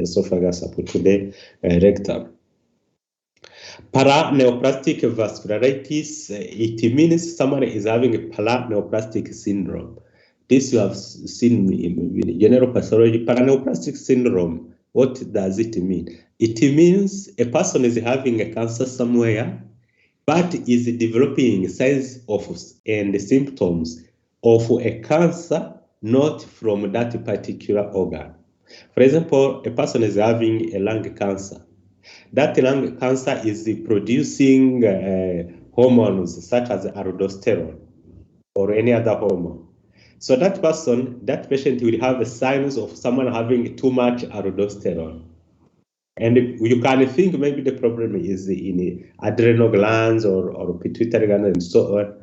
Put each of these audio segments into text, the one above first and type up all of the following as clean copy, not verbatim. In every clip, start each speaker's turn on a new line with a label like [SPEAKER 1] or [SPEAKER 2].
[SPEAKER 1] esophagus up to the rectum. Paraneoplastic vascularitis, it means someone is having a paraneoplastic syndrome. This you have seen in general pathology. Paraneoplastic syndrome, what does it mean? It means a person is having a cancer somewhere, but is developing signs of and symptoms of a cancer not from that particular organ. For example, a person is having a lung cancer. That lung cancer is producing hormones such as aldosterone or any other hormone. So that patient will have signs of someone having too much aldosterone. And you can think maybe the problem is in adrenal glands or pituitary glands and so on.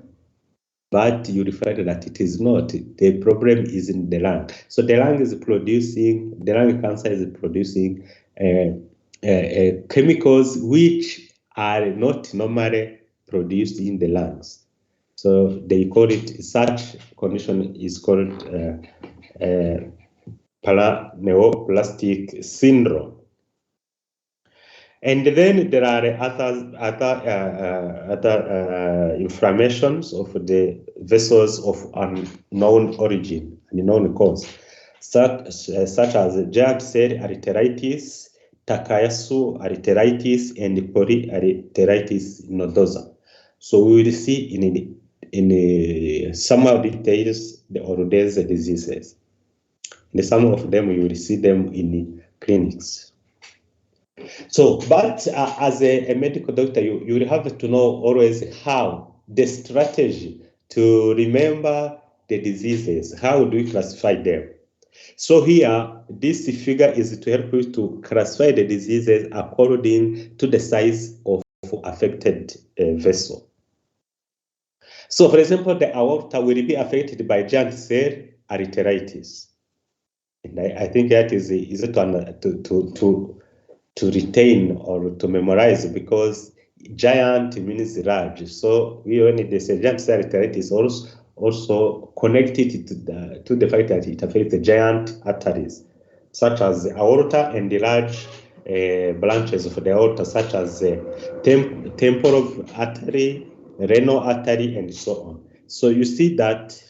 [SPEAKER 1] But you find that it is not. The problem is in the lung. So the lung cancer is producing chemicals which are not normally produced in the lungs. So they call it, such condition is called paraneoplastic syndrome. And then there are other inflammations of the vessels of unknown origin, unknown cause, such as giant cell arteritis, Takayasu arteritis, and polyarteritis nodosa. So we will see in some of the details the Odossa diseases. In some of them you will see them in clinics. So, but as a medical doctor, you will have to know always how the strategy to remember the diseases. How do we classify them? So here, this figure is to help you to classify the diseases according to the size of affected vessel. So, for example, the aorta will be affected by giant cell arteritis, and I think that is easy to retain or to memorize, because giant means large. So when they say giant cell arteritis, also connected to the fact that it affects the giant arteries, such as the aorta, and the large branches of the aorta, such as the temporal artery, renal artery, and so on. So you see that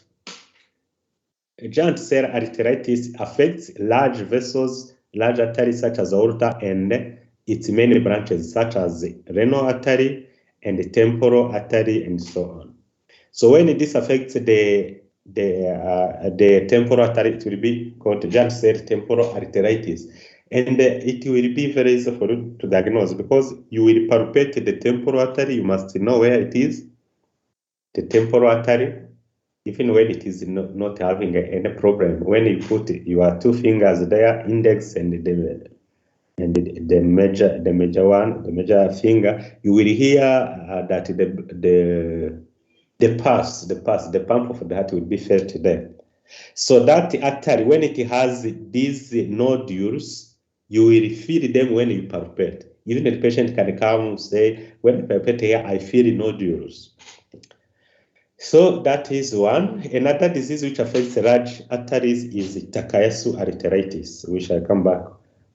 [SPEAKER 1] giant cell arteritis affects large vessels, large arteries such as aorta, and its many branches such as the renal artery and the temporal artery, and so on. So when this affects the temporal artery, it will be called giant cell temporal arteritis, and it will be very easy for you to diagnose, because you will palpate the temporal artery. You must know where it is, the temporal artery, even when it is not having any problem. When you put your two fingers there, index and the major finger, you will hear that the pump of the heart will be felt there. So that artery, when it has these nodules, you will feel them when you palpate. Even the patient can come and say, when I palpate here, I feel nodules. So that is one. Another disease which affects large arteries is Takayasu arteritis, which I'll come back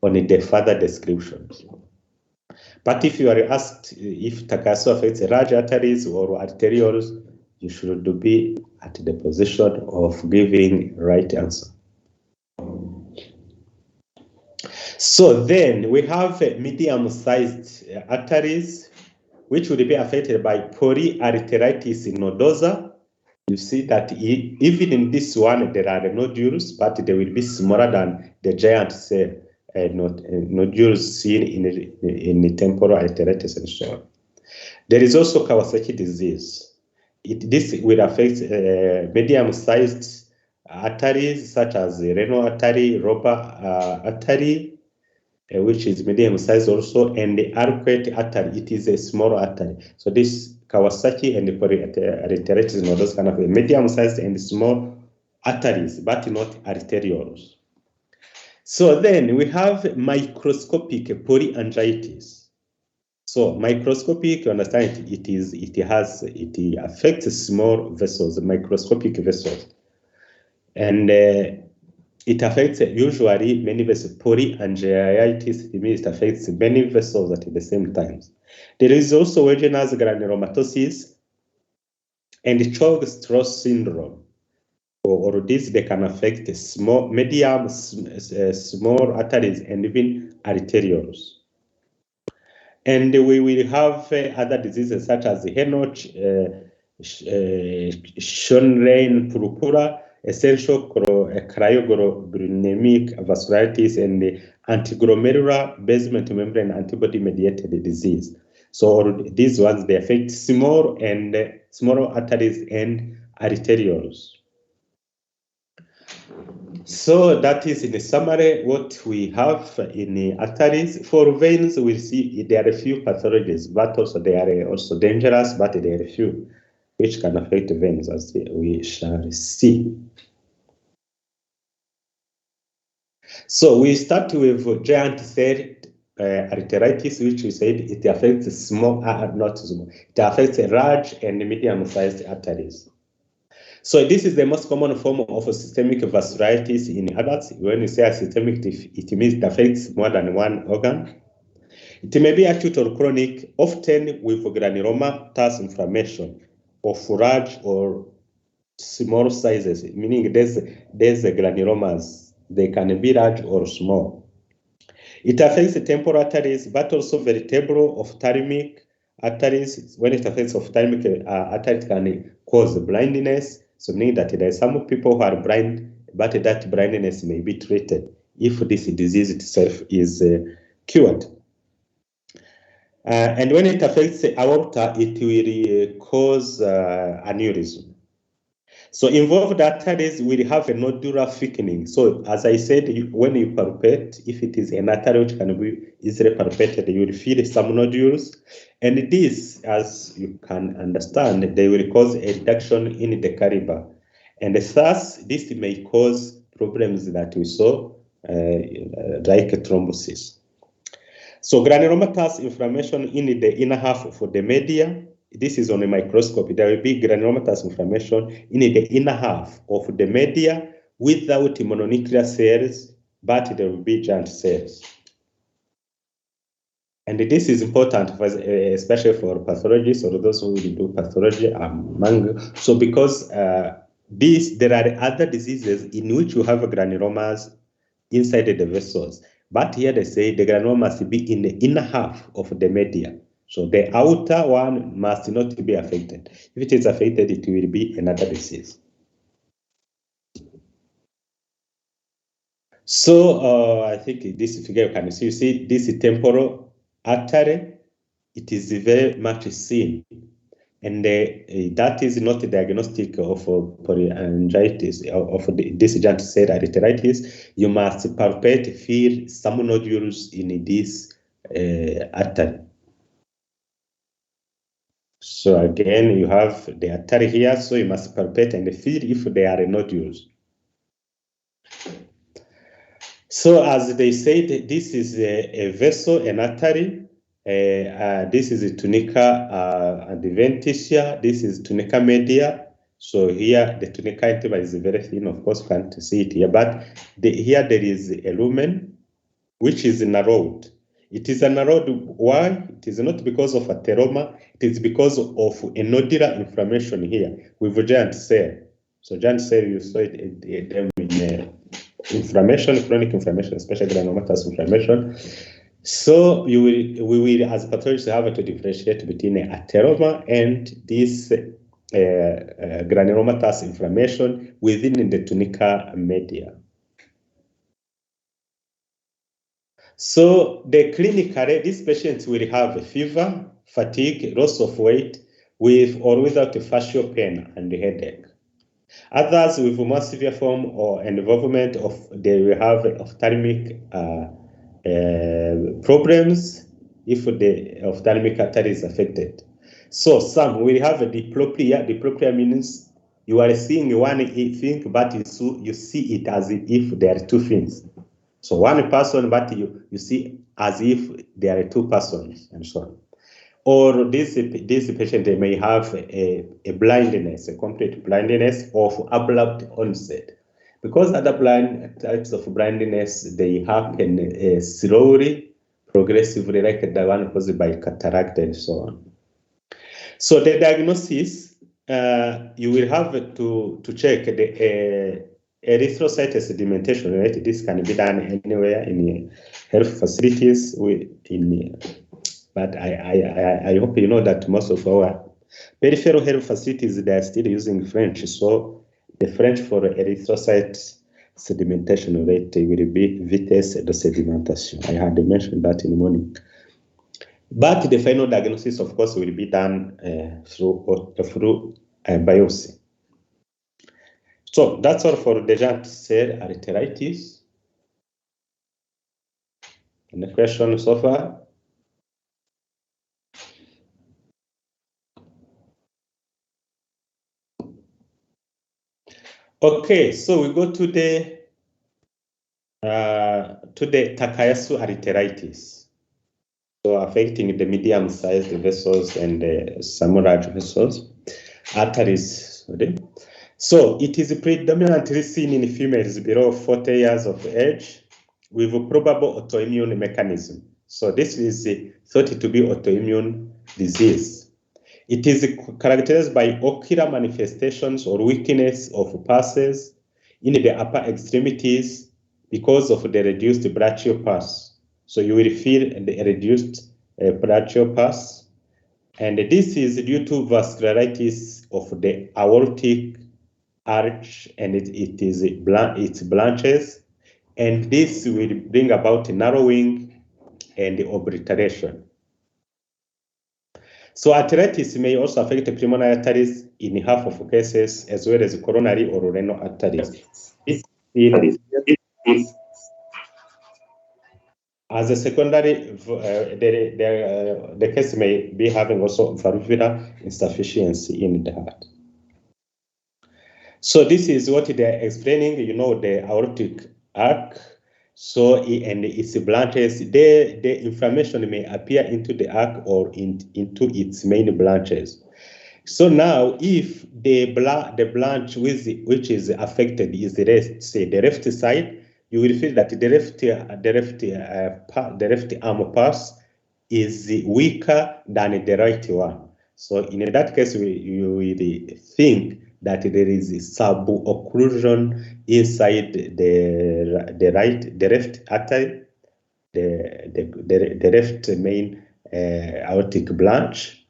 [SPEAKER 1] on the further descriptions. But if you are asked if Takayasu affects large arteries or arterioles, you should be at the position of giving right answer. So then we have medium-sized arteries, which would be affected by polyarteritis nodosa. You see that even in this one, there are nodules, but they will be smaller than the giant cell nodules seen in the temporal arteritis and so on. There is also Kawasaki disease. This will affect medium-sized arteries such as the renal artery, lobar artery, which is medium-sized also, and the arcuate artery. It is a small artery. So this Kawasaki and the polyarteritis nodosa kind of medium-sized and small arteries, but not arterioles. So then we have microscopic polyangitis. So microscopic, you understand, it affects small vessels, microscopic vessels, and it affects usually many vessels. Polyandritis, it means it affects many vessels at the same time. There is also Wegener's granulomatosis and Chog-Strauss syndrome. Or this, they can affect small, medium, small arteries and even arterioles. And we will have other diseases such as Henoch, Schönlein, Purupura, essential cryoglobulinemic vasculitis, and antiglomerular basement membrane antibody-mediated disease. So these ones, they affect small arteries and arterioles. So that is in a summary what we have in arteries. For veins, we see there are a few pathologies, but also they are also dangerous, but there are a few which can affect veins, as we shall see. So we start with giant cell arteritis, which we said it affects small, not small, it affects large and medium-sized arteries. So this is the most common form of systemic vasculitis in adults. When you say systemic, it means it affects more than one organ. It may be acute or chronic, often with granulomatous inflammation of large or small sizes, meaning there's granulomas. They can be large or small. It affects the temporal arteries, but also vertebral ophthalmic arteries. When it affects ophthalmic arteries, it can cause blindness. So meaning that there are some people who are blind, but that blindness may be treated if this disease itself is cured. And when it affects the aorta, it will cause aneurysm. So involved arteries will have a nodular thickening. So as I said, when you palpate, if it is an artery which can be easily palpated, you will feel some nodules. And this, as you can understand, they will cause a reduction in the caliber. And thus, this may cause problems that we saw, like thrombosis. So granulomatous inflammation in the inner half of the media. This is on a microscope. There will be granulomatous inflammation in the inner half of the media without mononuclear cells, but there will be giant cells. And this is important, especially for pathologists or those who will do pathology. So because there are other diseases in which you have granulomas inside the vessels. But here they say the granuloma must be in the inner half of the media. So the outer one must not be affected. If it is affected, it will be another disease. So I think this figure you can see, this temporal artery, it is very much seen. And that is not a diagnostic of polyangitis, of this giant cell arteritis. You must palpate, feel some nodules in this artery. So again, you have the artery here, so you must palpate and feel if there are nodules. So as they said, this is a vessel, an artery. This is a tunica adventitia. This is tunica media. So here the tunica intima is very thin. Of course, you can't see it here, but here there is a lumen, which is narrowed. It is a narrowed. Why? It is not because of atheroma. It is because of a nodular inflammation here with a giant cell. So giant cell, you saw it in inflammation, chronic inflammation, especially granulomatous inflammation. So we will, as pathologists, have to differentiate between atheroma and this granulomatous inflammation within the tunica media. So clinically, these patients will have fever, fatigue, loss of weight, with or without facial pain and headache. Others with more severe form or involvement they will have ophthalmic problems if the ophthalmic artery is affected. So some will have a diplopia. Diplopia means you are seeing one thing, but you see it as if there are two things. So one person, but you see as if there are two persons, and so on. Or this patient, they may have a blindness, a complete blindness of abrupt onset. Because other blind types of blindness, they happen slowly, progressively, like the one caused by cataract and so on. So the diagnosis, you will have to check the erythrocyte sedimentation rate. This can be done anywhere in health facilities. But I hope you know that most of our peripheral health facilities, they are still using French. So the French for erythrocyte sedimentation rate will be vitesse de sedimentation. I had mentioned that in the morning. But the final diagnosis, of course, will be done through biopsy. So that's all for the giant cell arteritis. Any question so far? Okay, so we go to the Takayasu arteritis, so affecting the medium-sized vessels and some large vessels, arteries. Sorry. So it is predominantly seen in females below 40 years of age with a probable autoimmune mechanism. So this is thought to be autoimmune disease. It is characterized by ocular manifestations or weakness of pulses in the upper extremities because of the reduced brachial pulse. So you will feel the reduced brachial pulse. And this is due to vascularitis of the aortic arch, and it branches, and this will bring about narrowing and obliteration. So arteritis may also affect the pulmonary arteries in half of cases, as well as coronary or renal arteries. As a secondary, the case may be having also valvular insufficiency in the heart. So this is what they're explaining, you know, the aortic arc. So, and its branches, the inflammation may appear into the arc or into its main branches. So now, if the branch which is affected is the left side, you will feel that the left arm pulse is weaker than the right one. So in that case, you will think that there is subocclusion inside the left artery, the left main aortic branch.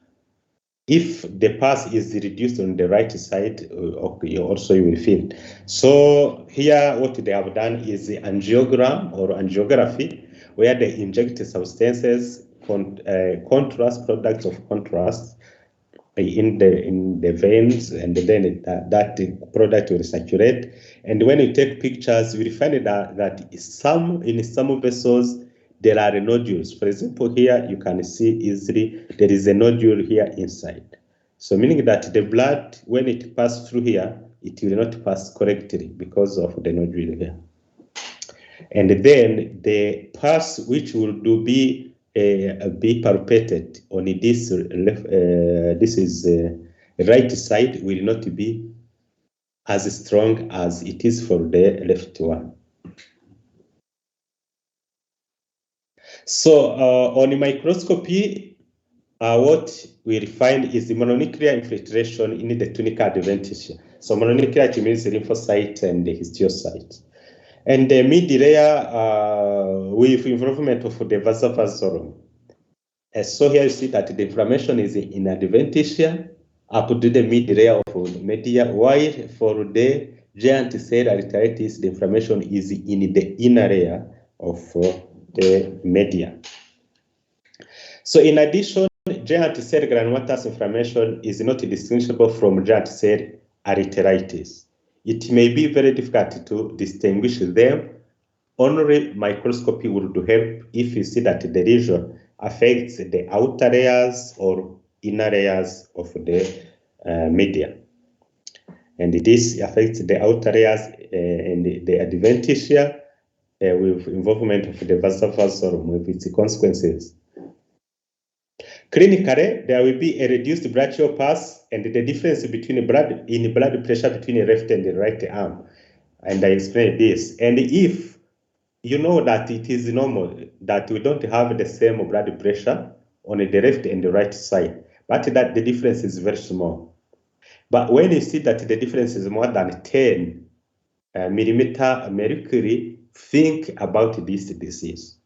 [SPEAKER 1] If the pulse is reduced on the right side, also you will feel. So here, what they have done is the angiogram or angiography, where they inject substances, contrast products of contrast in the veins, and then that product will circulate. And when you take pictures, you will find that in some vessels there are nodules. For example, here you can see easily there is a nodule here inside. So meaning that the blood, when it passes through here, it will not pass correctly because of the nodule here. And then the pulse, which will be palpated on this left, this is right side, will not be as strong as it is for the left one. So on microscopy, what we find is the mononuclear infiltration in the tunica adventitia. So mononuclear means lymphocyte and the histiocyte. And the mid-layer with involvement of the vasovasorum. So here you see that the inflammation is in adventitia up to the mid-layer of the media, while for the giant cell arteritis, the inflammation is in the inner layer of the media. So in addition, giant cell granulomatous inflammation is not distinguishable from giant cell arteritis. It may be very difficult to distinguish them. Only microscopy will help if you see that the lesion affects the outer layers or inner layers of the media. And this affects the outer layers and the adventitia with involvement of the vasovasorum with its consequences. Clinically, there will be a reduced brachial pulse and the difference between blood pressure between the left and the right arm. And I explained this. And if you know that it is normal that we don't have the same blood pressure on the left and the right side, but that the difference is very small. But when you see that the difference is more than 10 millimeter mercury, think about this disease.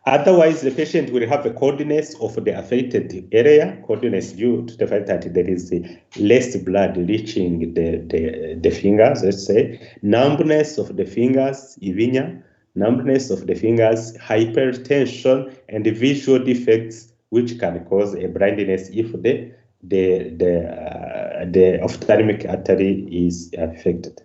[SPEAKER 1] Otherwise, the patient will have a coldness of the affected area, coldness due to the fact that there is less blood reaching the fingers, let's say, numbness of the fingers, ivinia, numbness of the fingers, hypertension, and visual defects, which can cause a blindness if the ophthalmic artery is affected.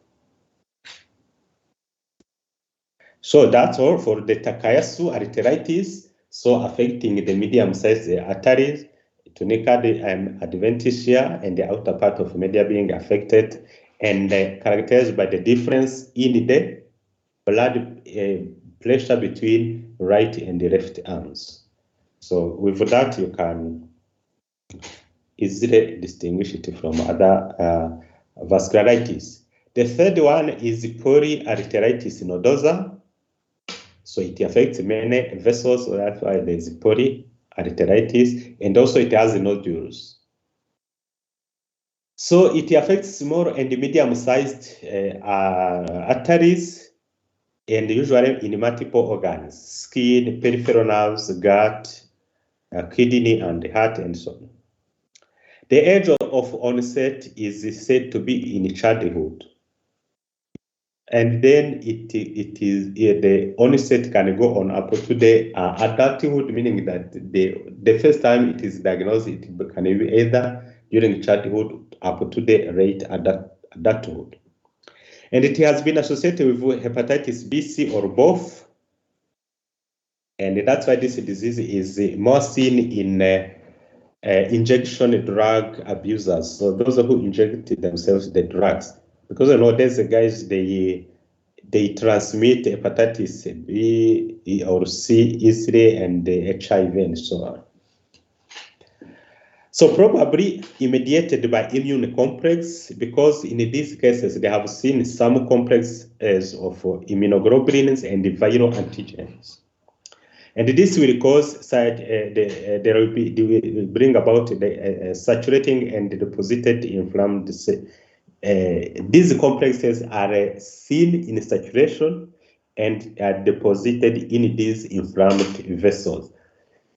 [SPEAKER 1] So that's all for the Takayasu arteritis, so affecting the medium-sized arteries, tunica adventitia, and the outer part of media being affected, and characterized by the difference in the blood pressure between right and the left arms. So with that, you can easily distinguish it from other vascularitis. The third one is polyarteritis nodosa. So it affects many vessels, so that's why there's polyarteritis, and also it has nodules. So it affects small and medium-sized arteries, and usually in multiple organs: skin, peripheral nerves, gut, kidney, and heart, and so on. The age of onset is said to be in childhood. And then the onset can go on up to the adulthood, meaning that the first time it is diagnosed, it can be either during childhood up to the late adulthood. And it has been associated with hepatitis B, C, or both. And that's why this disease is more seen in injection drug abusers. So those who inject themselves the drugs. Because nowadays the guys, they transmit hepatitis B or C easily, and the HIV and so on. So probably mediated by immune complex, because in these cases they have seen some complexes of immunoglobulins and viral antigens. And this will cause there will bring about the saturating and deposited inflamed. These complexes are seen in saturation and are deposited in these inflamed vessels.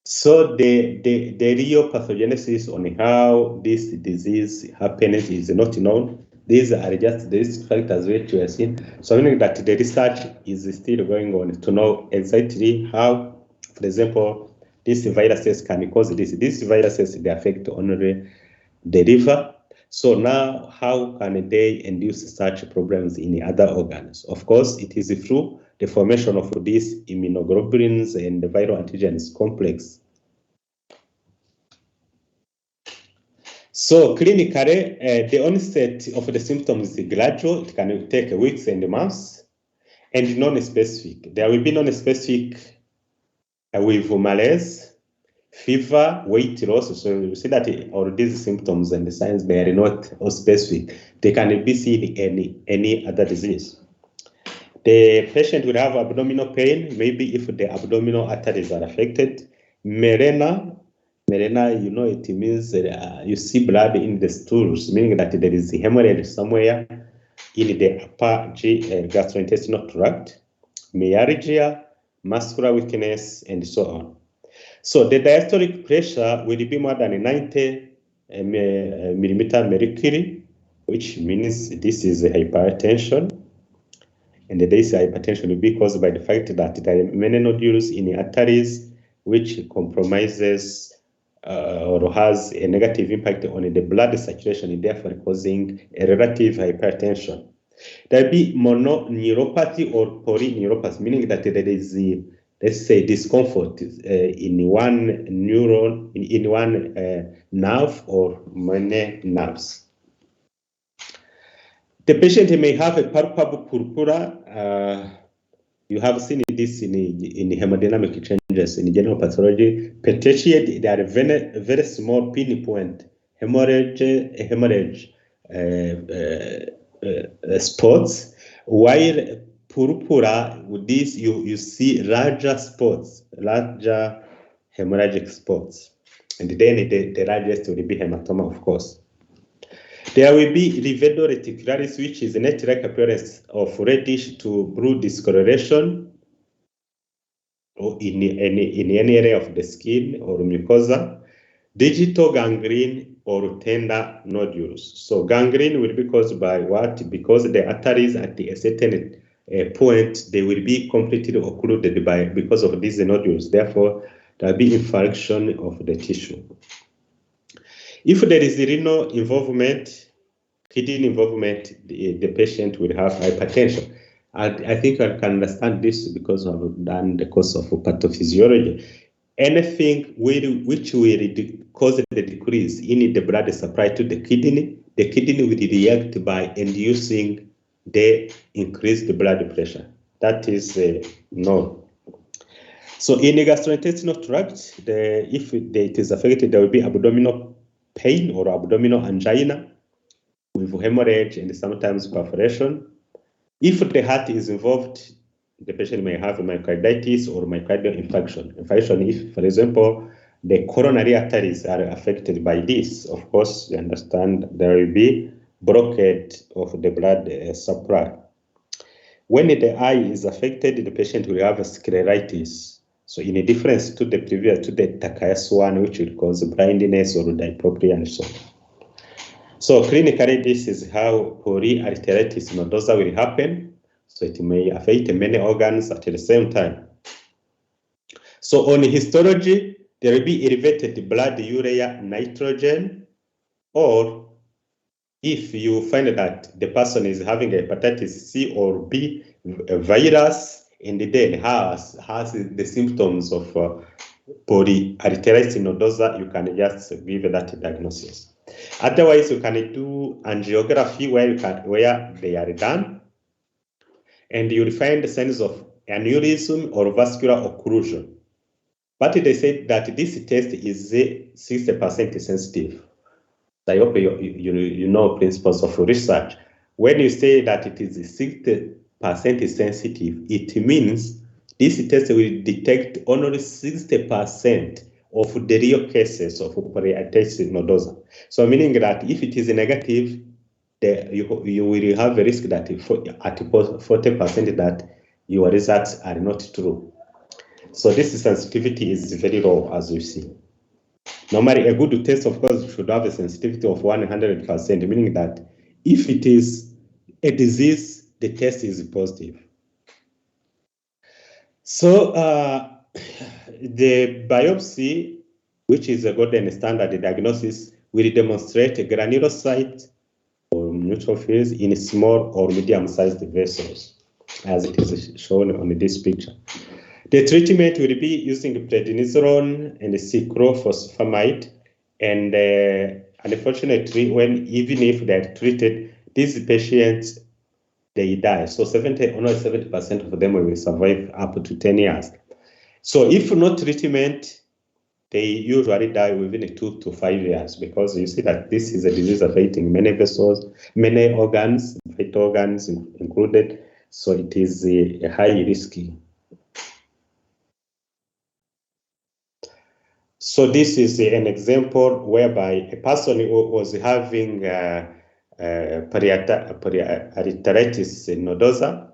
[SPEAKER 1] So the real pathogenesis on how this disease happens is not known. These are just the risk factors which we are seeing. So meaning that the research is still going on to know exactly how, for example, these viruses can cause this. These viruses, they affect only the liver. So now, how can they induce such problems in other organs? Of course, it is through the formation of these immunoglobulins and the viral antigens complex. So clinically, the onset of the symptoms is gradual. It can take weeks and months, and non-specific. There will be non-specific with malaise, fever, weight loss. So you see that all these symptoms and the signs, they are not specific. They can be seen in any other disease. The patient will have abdominal pain, maybe if the abdominal arteries are affected. Melena, you know, it means you see blood in the stools, meaning that there is hemorrhage somewhere in the upper gastrointestinal tract. Myalgia, muscular weakness, and so on. So the diastolic pressure will be more than 90 millimeter mercury, which means this is hypertension. And this hypertension will be caused by the fact that there are many nodules in the arteries, which compromises or has a negative impact on the blood saturation, therefore causing a relative hypertension. There will be mononeuropathy or polyneuropathy, meaning that there is, let's say, discomfort in one neuron, in one nerve or many nerves. The patient may have a palpable purpura. You have seen this in hemodynamic changes in general pathology. Petechiae, they are very small pinpoint hemorrhage spots, while Purupura, with this, you see larger spots, larger hemorrhagic spots. And then the largest will be hematoma, of course. There will be livedo reticularis, which is a net-like appearance of reddish to blue discoloration or in any area of the skin or mucosa. Digital gangrene or tender nodules. So gangrene will be caused by what? Because the arteries at a certain point, they will be completely occluded because of these nodules. Therefore, there will be infarction of the tissue. If there is renal involvement, kidney involvement, the patient will have hypertension. I think I can understand this because I've done the course of pathophysiology. Anything which will cause the decrease in the blood supply to the kidney will react by inducing the increased blood pressure. That is known. So in the gastrointestinal tract, if it is affected, there will be abdominal pain or abdominal angina with hemorrhage and sometimes perforation. If the heart is involved, the patient may have myocarditis or myocardial infarction. Infarction, if, for example, the coronary arteries are affected by this, of course, you understand there will be blockade of the blood supply. When the eye is affected, the patient will have a scleritis. So in a difference to the previous, to the Takayasu one, which will cause blindness or diplopia and so on. So clinically, this is how polyarteritis nodosa will happen. So it may affect many organs at the same time. So on histology, there will be elevated blood urea nitrogen, or if you find that the person is having a hepatitis C or B virus and then has the symptoms of polyarteritis nodosa, you can just give that diagnosis. Otherwise, you can do angiography where they are done, and you'll find signs of aneurysm or vascular occlusion. But they say that this test is 60% sensitive. I hope you know principles of research. When you say that it is 60% sensitive, it means this test will detect only 60% of the real cases of polyarteritis nodosa. So meaning that if it is negative, you will have a risk that at 40% that your results are not true. So this sensitivity is very low, as you see. Normally, a good test, of course, should have a sensitivity of 100%, meaning that if it is a disease, the test is positive. So the biopsy, which is a golden standard diagnosis, will demonstrate granulocyte or neutrophils in small or medium-sized vessels, as it is shown on this picture. The treatment will be using prednisolone and cyclophosphamide, and unfortunately, even if they're treated, these patients, they die. So only 70% of them will survive up to 10 years. So if no treatment, they usually die within 2 to 5 years, because you see that this is a disease affecting many vessels, many organs, vital organs included. So it is a high risky. So this is an example whereby a person who was having polyarteritis nodosa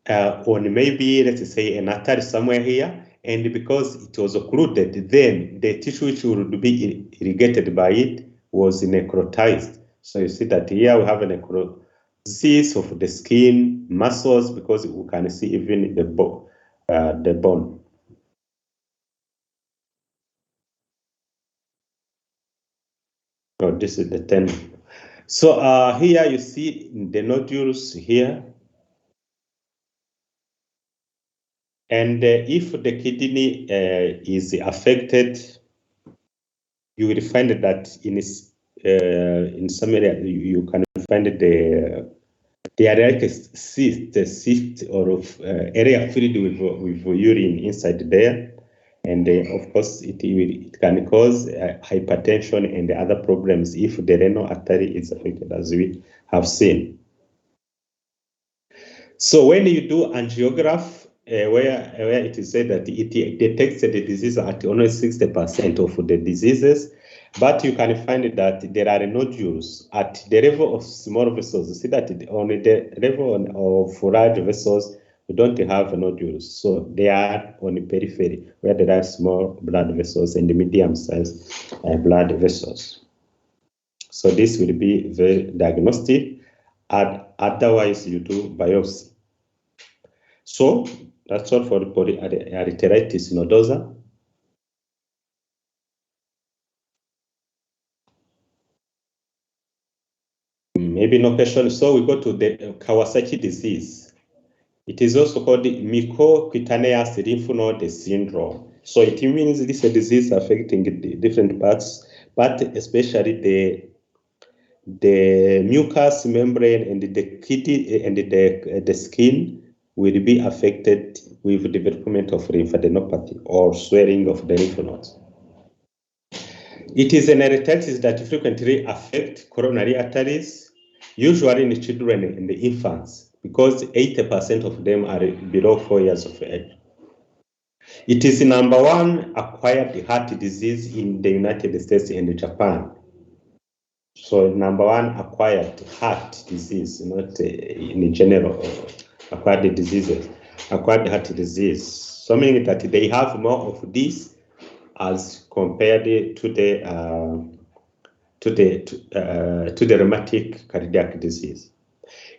[SPEAKER 1] on maybe, let's say, an artery somewhere here, and because it was occluded, then the tissue which would be irrigated by it was necrotized. So you see that here we have a necrosis of the skin, muscles, because we can see even the bone. Oh, this is the tendon. So here you see the nodules here. And if the kidney is affected, you will find that in some area you can find the are like a cyst or area filled with urine inside there. And of course, it can cause hypertension and other problems if the renal artery is affected, as we have seen. So when you do angiograph, where it is said that it detects the disease at only 60% of the diseases, but you can find that there are nodules at the level of small vessels. You see that on the level of large vessels, we don't have nodules. So they are on the periphery where there are small blood vessels and medium-sized blood vessels. So this will be very diagnostic. Otherwise, you do biopsy. So that's all for the polyarteritis nodosa. Maybe no question. So we go to the Kawasaki disease. It is also called Mucocutaneous lymph node syndrome. So it means this is a disease affecting the different parts, but especially the mucous membrane and the kidney and the skin will be affected with the development of lymphadenopathy or swelling of the lymph nodes. It is an hepatitis that frequently affects coronary arteries, usually in children and the infants, because 80% of them are below 4 years of age. It is the #1 acquired heart disease in the United States and Japan. So #1 acquired heart disease, not in general acquired diseases, acquired heart disease. So meaning that they have more of this as compared to the rheumatic cardiac disease.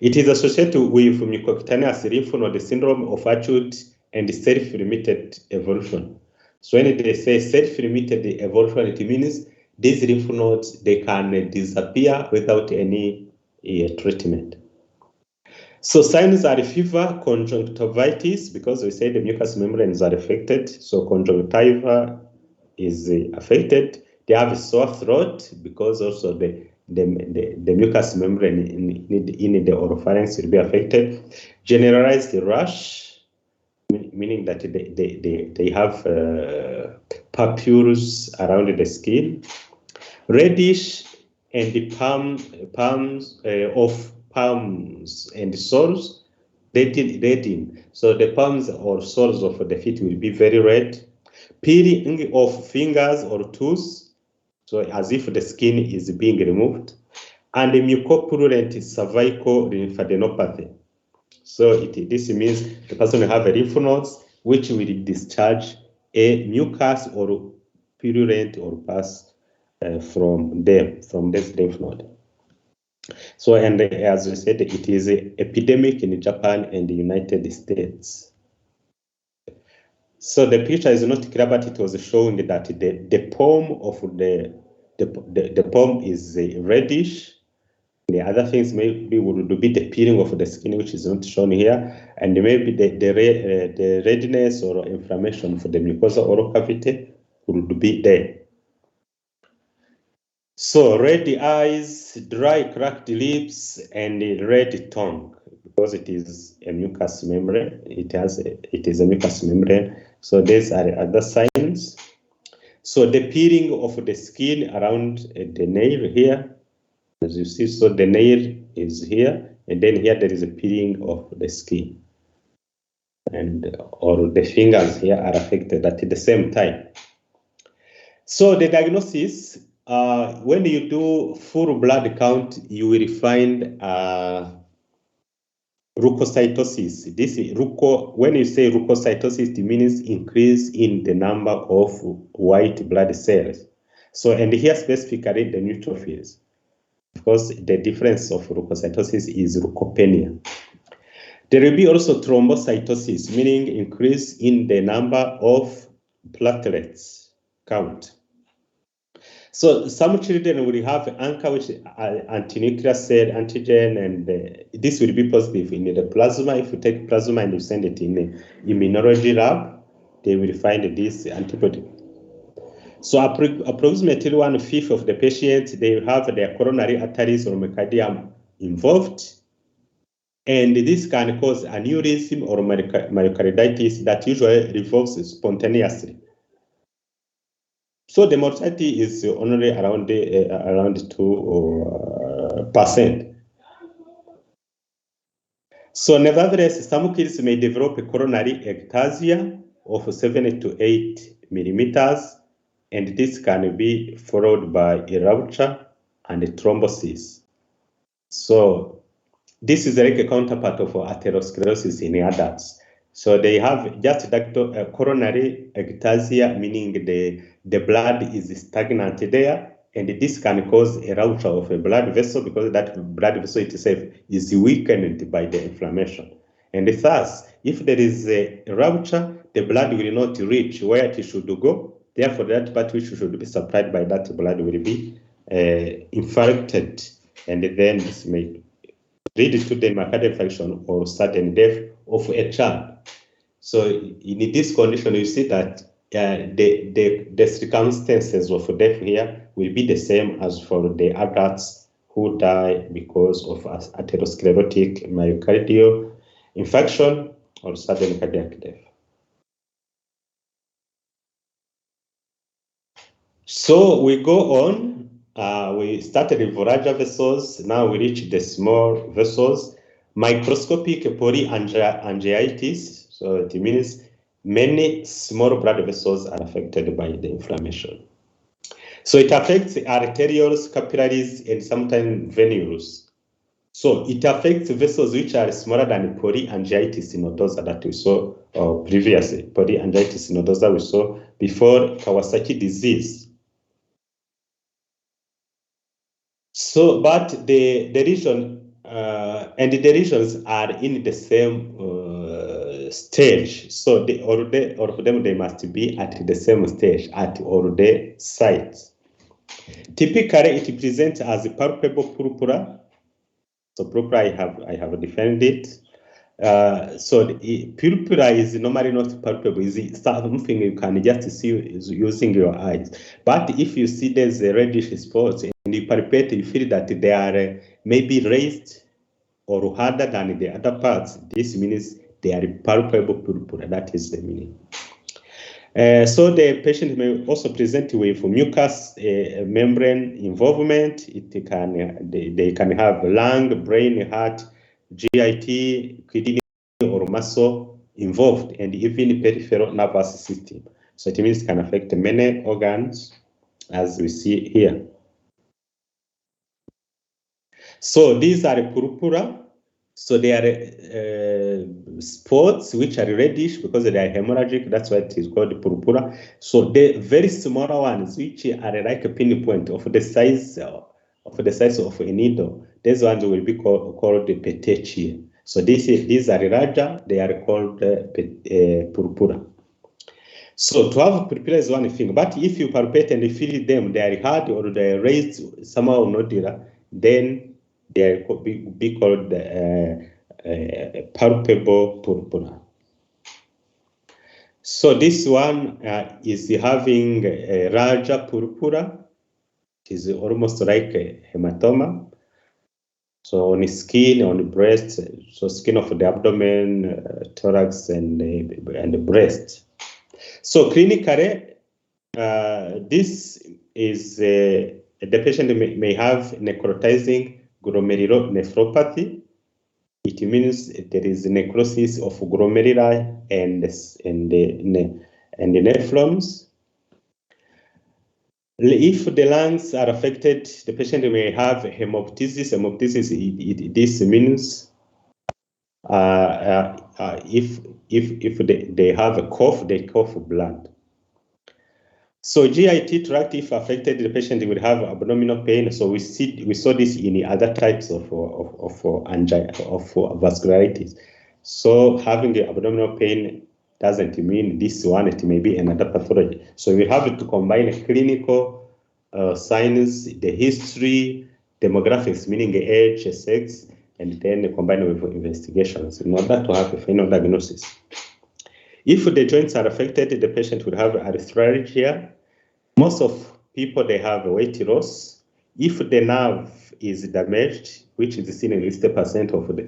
[SPEAKER 1] It is associated with mucocutaneous lymph node syndrome of acute and self-limited evolution. So when they say self-limited evolution, it means these lymph nodes, they can disappear without any treatment. So signs are fever, conjunctivitis, because we say the mucous membranes are affected. So conjunctiva is affected. They have a sore throat because also the mucous membrane in the oropharynx will be affected. Generalized rash, meaning that they have papules around the skin. Reddish and the palms and soles, reddening. So the palms or soles of the feet will be very red. Peeling of fingers or toes, so as if the skin is being removed. And the mucopurulent cervical lymphadenopathy. So this means the person will have a lymph nodes which will discharge a mucus or purulent or pus from this lymph node. So, and as we said, it is an epidemic in Japan and the United States. So the picture is not clear, but it was showing that the palm of the palm is reddish. The other things maybe would be the peeling of the skin, which is not shown here, and maybe the redness or inflammation for the mucosal oral cavity would be there. So red eyes, dry cracked lips, and red tongue, because it is a mucous membrane. It is a mucous membrane. So these are other signs. So the peeling of the skin around the nail here, as you see, so the nail is here, and then here there is a peeling of the skin. And or the fingers here are affected at the same time. So the diagnosis, when you do full blood count, you will find leukocytosis. When you say leukocytosis, it means increase in the number of white blood cells. So, and here specifically the neutrophils, because the difference of leukocytosis is leukopenia. There will be also thrombocytosis, meaning increase in the number of platelets count. So some children will have ANCA, which is antinuclear cell antigen, and this will be positive in the plasma. If you take plasma and you send it in the immunology lab, they will find this antibody. So approximately 1/5 of the patients, they have their coronary arteries or myocardium involved. And this can cause aneurysm or myocarditis that usually revolves spontaneously. So the mortality is only around 2%. So nevertheless, some kids may develop a coronary ectasia of 7 to 8 millimeters, and this can be followed by a rupture and a thrombosis. So this is like a counterpart of atherosclerosis in adults. So they have just coronary ectasia, meaning the blood is stagnant there, and this can cause a rupture of a blood vessel because that blood vessel itself is weakened by the inflammation. And thus, if there is a rupture, the blood will not reach where it should go. Therefore, that part which should be supplied by that blood will be infarcted, and then this may lead to the myocardial infarction or sudden death of a child. So in this condition, you see that the circumstances of death here will be the same as for the adults who die because of atherosclerotic myocardial infarction or sudden cardiac death. So we go on. We started with larger vessels. Now we reach the small vessels. Microscopic polyangiitis. So it means many small blood vessels are affected by the inflammation. So it affects arterioles, capillaries, and sometimes venules. So it affects vessels which are smaller than polyangiitis nodosa that we saw previously. Polyangiitis nodosa we saw before Kawasaki disease. So, but the region and the regions are in the same stage. So all of them they must be at the same stage at all the sites. Typically, it presents as a palpable purpura. So purpura, I have defined it. So the purpura is normally not palpable. It's something you can just see using your eyes. But if you see there's a reddish spots and you palpate, you feel that they are maybe raised or harder than the other parts. This means they are palpable purpura. That is the meaning. So the patient may also present with mucous membrane involvement. They can have lung, brain, heart, GIT, kidney, or muscle involved, and even peripheral nervous system. So it means it can affect many organs, as we see here. So these are purpura. So they are spots which are reddish because they are hemorrhagic. That's why it is called purpura. So the very small ones, which are like a pinpoint of the size of a needle, these ones will be called the petechia. So these are larger. They are called purpura. So to have purpura is one thing, but if you palpate and you feel them, they are hard or they are raised somehow nodular, then they could be called palpable purpura. So this one is having a larger purpura. It is almost like a hematoma. So on the skin, on the breast, so skin of the abdomen, thorax, and the breast. So clinically, this is the patient may have necrotizing glomerulonephropathy. It means there is necrosis of glomeruli and the nephrons. If the lungs are affected, the patient may have hemoptysis. Hemoptysis, this means if they have a cough, they cough blood. So GIT tract, if affected, the patient will have abdominal pain. So we saw this in other types of vascularitis. So having the abdominal pain doesn't mean this one. It may be another pathology. So we have to combine clinical signs, the history, demographics, meaning age, sex, and then combine with investigations in order to have a final diagnosis. If the joints are affected, the patient will have arthralgia. Most of people, they have weight loss. If the nerve is damaged, which is seen in 60% of the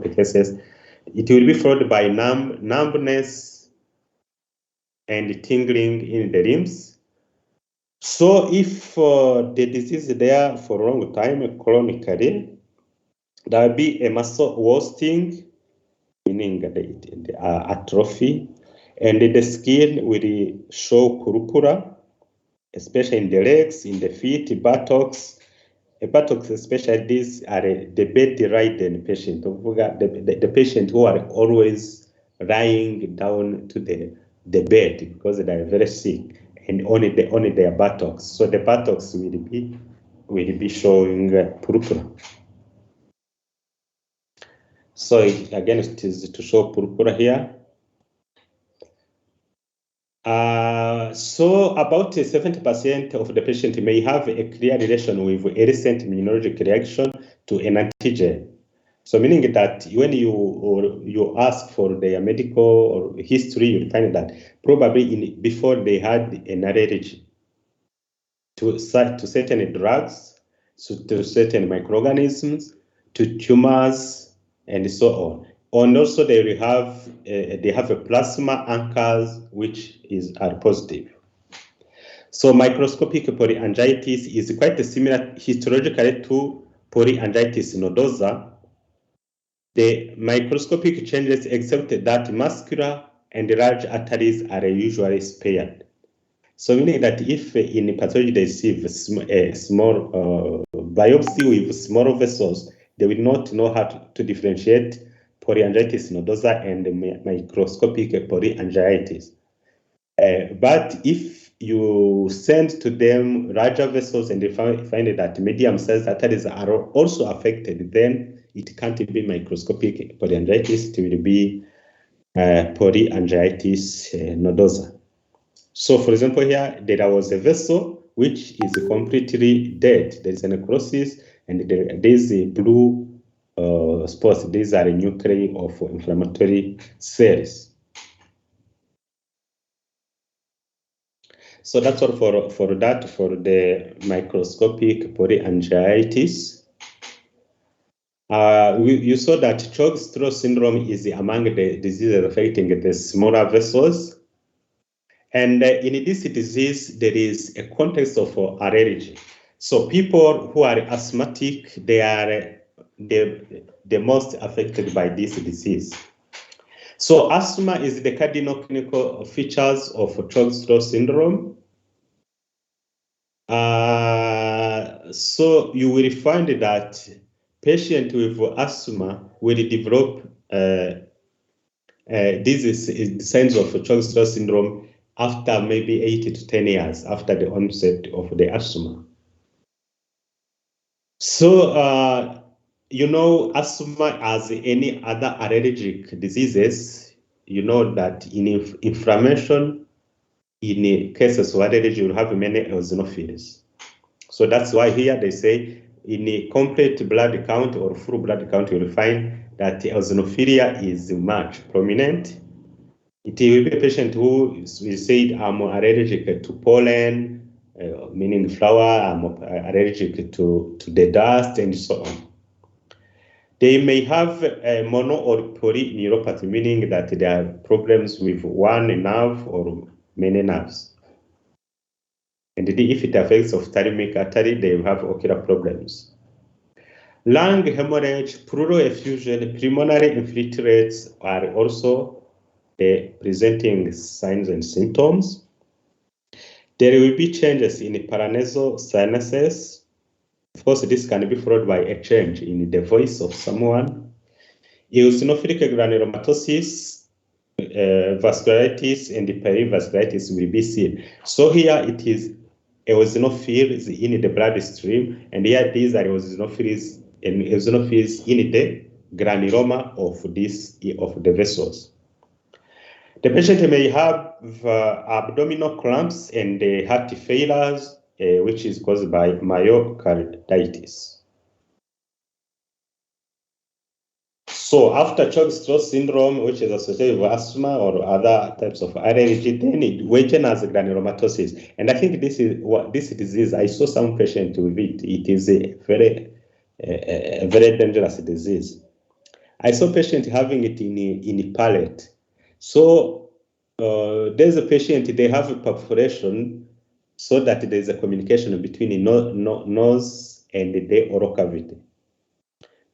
[SPEAKER 1] cases, it will be followed by numbness and tingling in the limbs. So if the disease is there for a long time, chronically, there will be a muscle wasting, meaning the atrophy, and the skin will show purpura, especially in the legs, in the feet, buttocks. Buttocks, especially these are the bedridden patient, the patient who are always lying down to the bed because they are very sick, and only their buttocks. So the buttocks will be showing purpura. So again, it is to show purpura here. So about 70% of the patient may have a clear relation with a recent immunologic reaction to an antigen. So meaning that when you ask for their medical or history, you find that probably before they had an allergy to certain drugs, to certain microorganisms, to tumors, and so on. And also they have a plasma anchors which are positive. So microscopic polyangiitis is quite similar histologically to polyangiitis nodosa. The microscopic changes except that muscular and large arteries are usually spared. So meaning that if in pathology they see a small biopsy with small vessels, they will not know how to differentiate polyangiitis nodosa and microscopic polyangiitis. But if you send to them larger vessels and they find that medium-sized arteries are also affected, then it can't be microscopic polyangiitis, it will be polyangiitis nodosa. So, for example, here there was a vessel which is completely dead. There is a necrosis, and there is a blue spots. These are the nuclei of inflammatory cells. So that's all for the microscopic polyangiitis. You saw that Chog-Strauss syndrome is among the diseases affecting the smaller vessels. And in this disease, there is a context of allergy. So people who are asthmatic, they are the most affected by this disease. So asthma is the cardinal clinical features of Chog-Strauss syndrome. So you will find that patient with asthma will develop these signs of Chog-Strauss syndrome after maybe 8 to 10 years after the onset of the asthma. So, asthma, as any other allergic diseases, you know that in inflammation, in cases of allergy, you have many eosinophils. So that's why here they say in a complete blood count or full blood count, you will find that eosinophilia is much prominent. It will be a patient who will say, I'm allergic to pollen, meaning flower, I'm allergic to the dust, and so on. They may have a mono or polyneuropathy, meaning that there are problems with one nerve or many nerves. And if it affects ophthalmic artery, they will have ocular problems. Lung hemorrhage, pleural effusion, pulmonary infiltrates are also presenting signs and symptoms. There will be changes in paranasal sinuses. Of course, this can be followed by a change in the voice of someone. Eosinophilic granulomatosis, vascularitis, and perivascularitis will be seen. So here it is eosinophils in the bloodstream, and here these are eosinophils in the granuloma of the vessels. The patient may have abdominal cramps and heart failures, which is caused by myocarditis. So after Chog-Strauss syndrome, which is associated with asthma or other types of allergy, then it wages as granulomatosis. And I think this is what this disease, I saw some patient with it. It is a very dangerous disease. I saw patient having it in palate. So there's a patient, they have a perforation so that there is a communication between the nose and the oral cavity.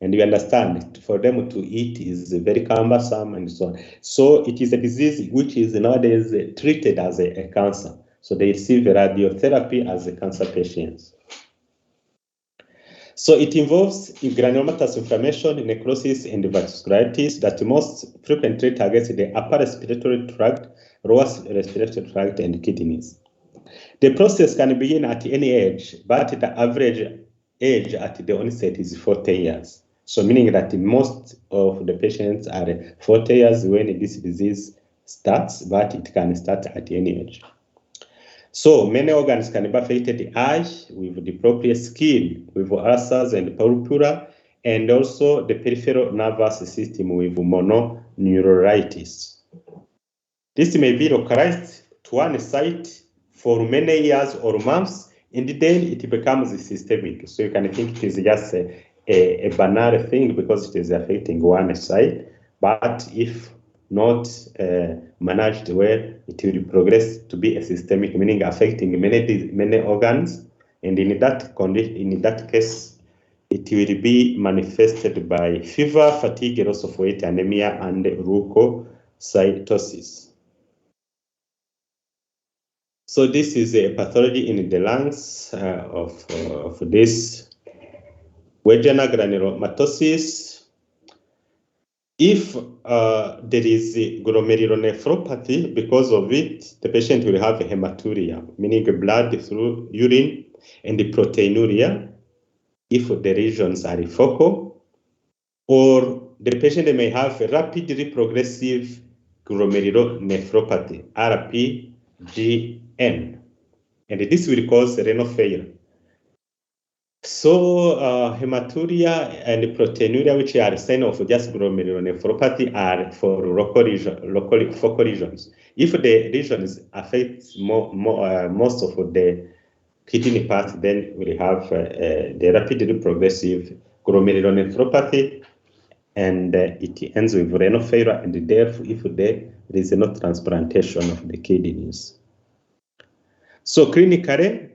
[SPEAKER 1] And you understand, for them to eat is very cumbersome and so on. So it is a disease which is nowadays treated as a cancer. So they receive radiotherapy as a cancer patients. So it involves granulomatous inflammation, necrosis, and vascularitis that most frequently targets the upper respiratory tract, lower respiratory tract, and kidneys. The process can begin at any age, but the average age at the onset is 40 years. So meaning that most of the patients are 40 years when this disease starts, but it can start at any age. So many organs can be affected: the eye with diplopia, skin with ulcers and purpura, and also the peripheral nervous system with mononuclearitis. This may be localized to one site for many years or months, and then it becomes systemic. So you can think it is just a banal thing because it is affecting one side, but if not managed well, it will progress to be a systemic, meaning affecting many organs, and in that case, it will be manifested by fever, fatigue, loss of weight, anemia, and leukocytosis. So this is a pathology in the lungs of this vaginal granulomatosis. If there is glomerulonephropathy, because of it, the patient will have hematuria, meaning blood through urine, and the proteinuria, if the lesions are focal, or the patient may have a rapidly progressive glomerulonephropathy, RPGN, and this will cause renal failure. So hematuria and proteinuria, which are a sign of just glomerulonephropathy, are for local focal lesions. If the lesions affect most of the kidney part, then we'll have the rapidly progressive glomerulonephropathy, and it ends with renal failure and death if there is no transplantation of the kidneys. So clinically,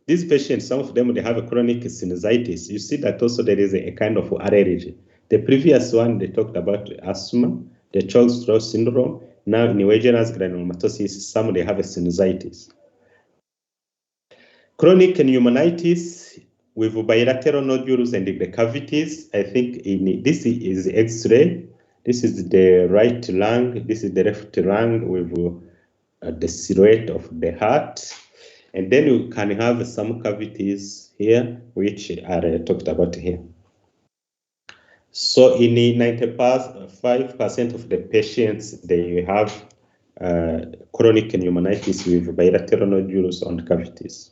[SPEAKER 1] these patients, some of them, they have a chronic sinusitis. You see that also there is a kind of allergy. The previous one, they talked about asthma, the Churg-Strauss syndrome. Now in vaginal granulomatosis, some they have a sinusitis. Chronic pneumonitis with bilateral nodules and the cavities. I think this is X-ray. This is the right lung. This is the left lung with the silhouette of the heart. And then you can have some cavities here, which are talked about here. So in 95% of the patients, they have chronic pneumonitis with bilateral nodules on cavities.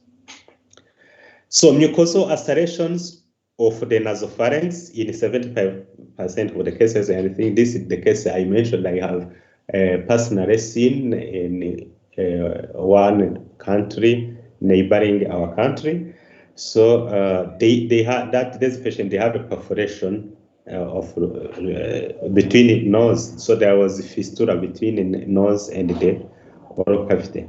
[SPEAKER 1] So mucosal ulcerations of the nasopharynx in 75% of the cases, and I think this is the case I mentioned. I have personally seen in one country neighboring our country. So they have that this patient, they have a perforation of between the nose. So there was a fistula between the nose and the oral cavity.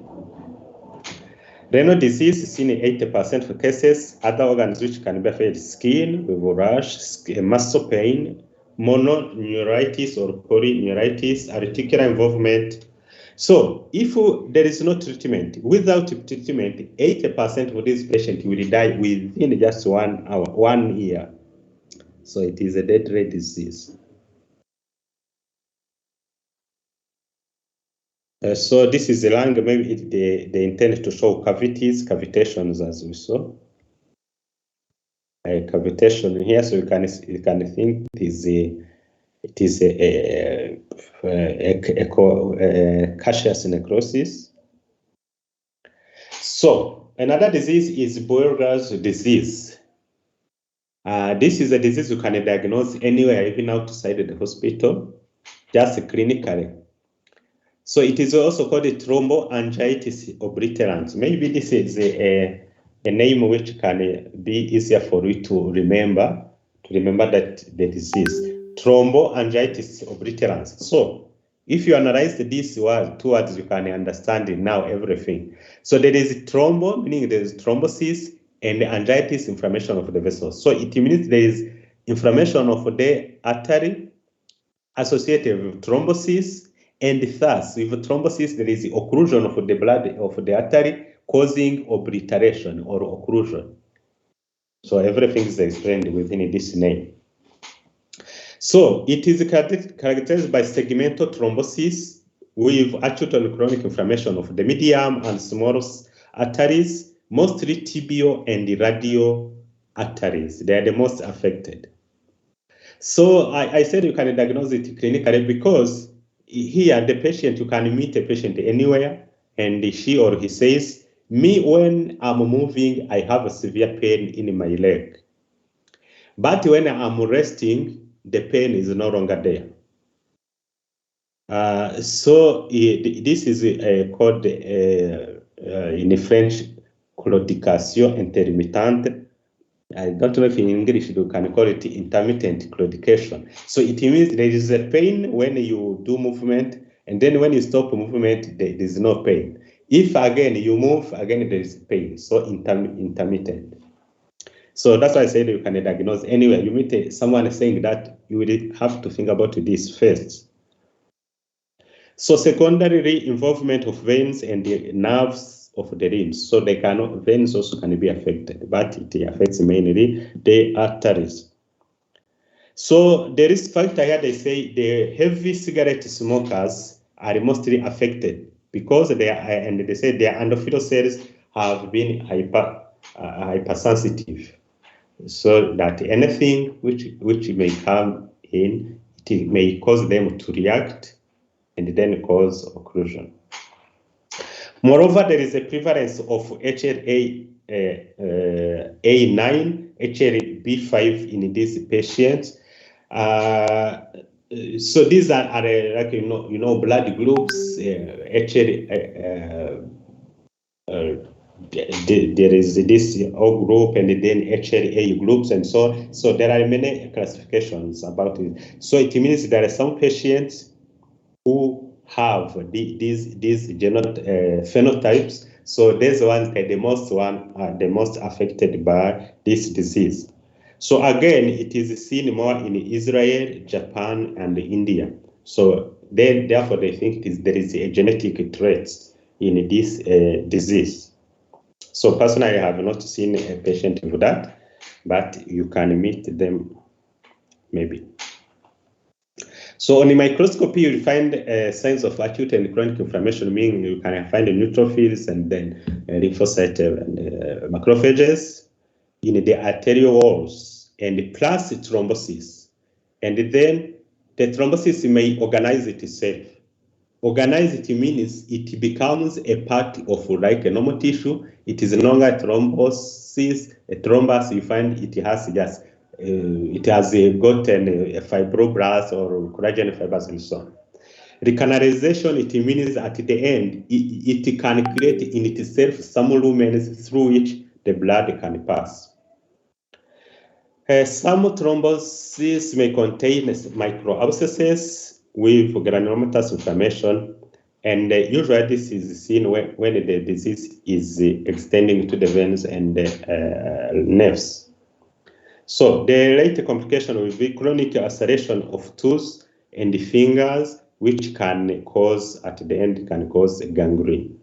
[SPEAKER 1] Renal disease is seen in 80% of cases. Other organs which can be affected: skin with rash, muscle pain, mononuclearitis or polyarteritis, articular involvement. So if there is no treatment, without treatment, 80% of these patients will die within just 1 hour, 1 year. So it is a deadly disease. So this is the lung. Maybe they intend to show cavitations as we saw. A cavitation here, so you can think it is a caseous necrosis. So another disease is Buerger's disease. This is a disease you can diagnose anywhere, even outside the hospital, just clinically. So it is also called a thromboangitis obliterans. Maybe this is a name which can be easier for you to remember that the disease, thromboangitis obliterans. So If you analyze these two words, you can understand it now, everything. So there is thrombo, meaning there is thrombosis, and angitis, inflammation of the vessels. So it means there is inflammation of the artery associated with thrombosis, and thus with thrombosis there is occlusion of the blood of the artery, causing obliteration or occlusion. So everything is explained within this name. So it is characterized by segmental thrombosis with acute and chronic inflammation of the medium and small arteries, mostly tibial and radial arteries. They are the most affected. So I said you can diagnose it clinically because here the patient, you can meet a patient anywhere and she or he says, me, when I'm moving, I have a severe pain in my leg. But when I'm resting, the pain is no longer there. So this is called in French claudication intermittente. I don't know if in English you can call it intermittent claudication. So it means there is a pain when you do movement, and then when you stop movement, there is no pain. If again you move, again there is pain. So intermittent. So that's why I said you can diagnose anywhere. You meet someone saying that, you will have to think about this first. So secondary involvement of veins and the nerves of the limbs. So veins also can be affected, but it affects mainly the arteries. So the risk factor here, they say the heavy cigarette smokers are mostly affected because they say their endothelial cells have been hypersensitive. So that anything which may come in, it may cause them to react and then cause occlusion. Moreover, there is a prevalence of HLA-A9, HLA-B5 in these patients. So these are like blood groups. There is this O group and then HLA groups and so on. So there are many classifications about it. So it means there are some patients who have these phenotypes. So these ones are the most affected by this disease. So again, it is seen more in Israel, Japan, and India. So therefore they think there is a genetic trait in this disease. So personally, I have not seen a patient with that, but you can meet them maybe. So on the microscopy, you'll find signs of acute and chronic inflammation, meaning you can find the neutrophils and then lymphocytes and macrophages in the arterial walls, and plus thrombosis. And then the thrombosis may organize itself. Organize it means it becomes a part of like a normal tissue. It is no longer thrombosis. A thrombus, you find it has just it has gotten a fibroblast or collagen fibers and so on. Recanalization, it means at the end, it can create in itself some lumens through which the blood can pass. Some thrombosis may contain microabscesses with granulomatous inflammation, and usually this is seen when the disease is extending to the veins and the nerves. So the later complication will be chronic ulceration of toes and the fingers, which can cause, at the end, gangrene.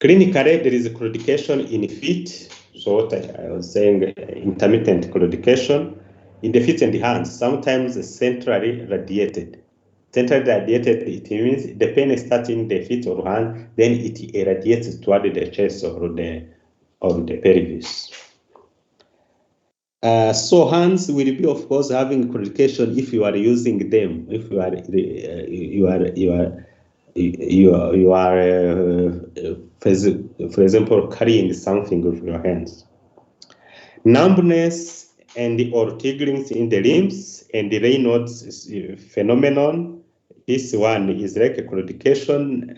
[SPEAKER 1] Clinically, there is a claudication in feet. So what I was saying, intermittent claudication in the feet and the hands, sometimes centrally radiated. Centrally radiated, it means the pain is starting in the feet or hand, then it irradiates toward the chest or the pelvis. So hands will be, of course, having claudication if you are using them. If you are for example, carrying something with your hands. Numbness and or tingling in the limbs and the Raynaud's phenomenon This one is like a claudication,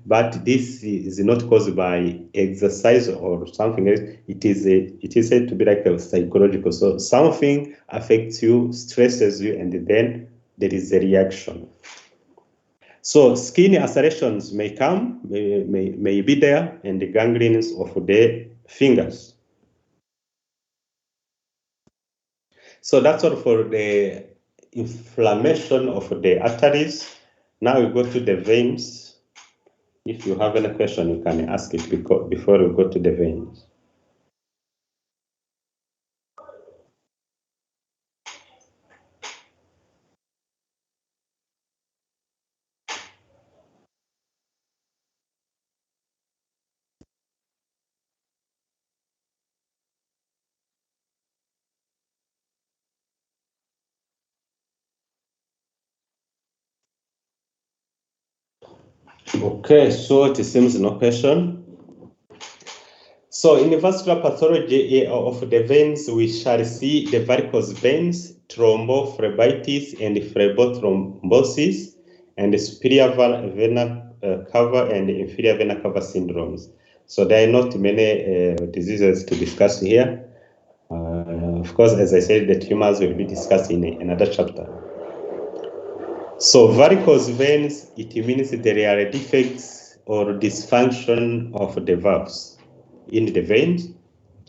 [SPEAKER 1] but this is not caused by exercise or something else. It is said to be like a psychological. So something affects you, stresses you, and then there is a reaction. So skin ulcerations may come, may be there, and the gangrenes of the fingers. So that's all for the inflammation of the arteries. Now we go to the veins. If you have any question, you can ask it before we go to the veins. Okay, so it seems no question. So in the vascular pathology of the veins, we shall see the varicose veins, thrombophlebitis, and phlebothrombosis, and the superior vena cava and inferior vena cava syndromes. So there are not many diseases to discuss here. Of course, as I said, the tumors will be discussed in another chapter. So varicose veins, it means there are defects or dysfunction of the valves in the veins.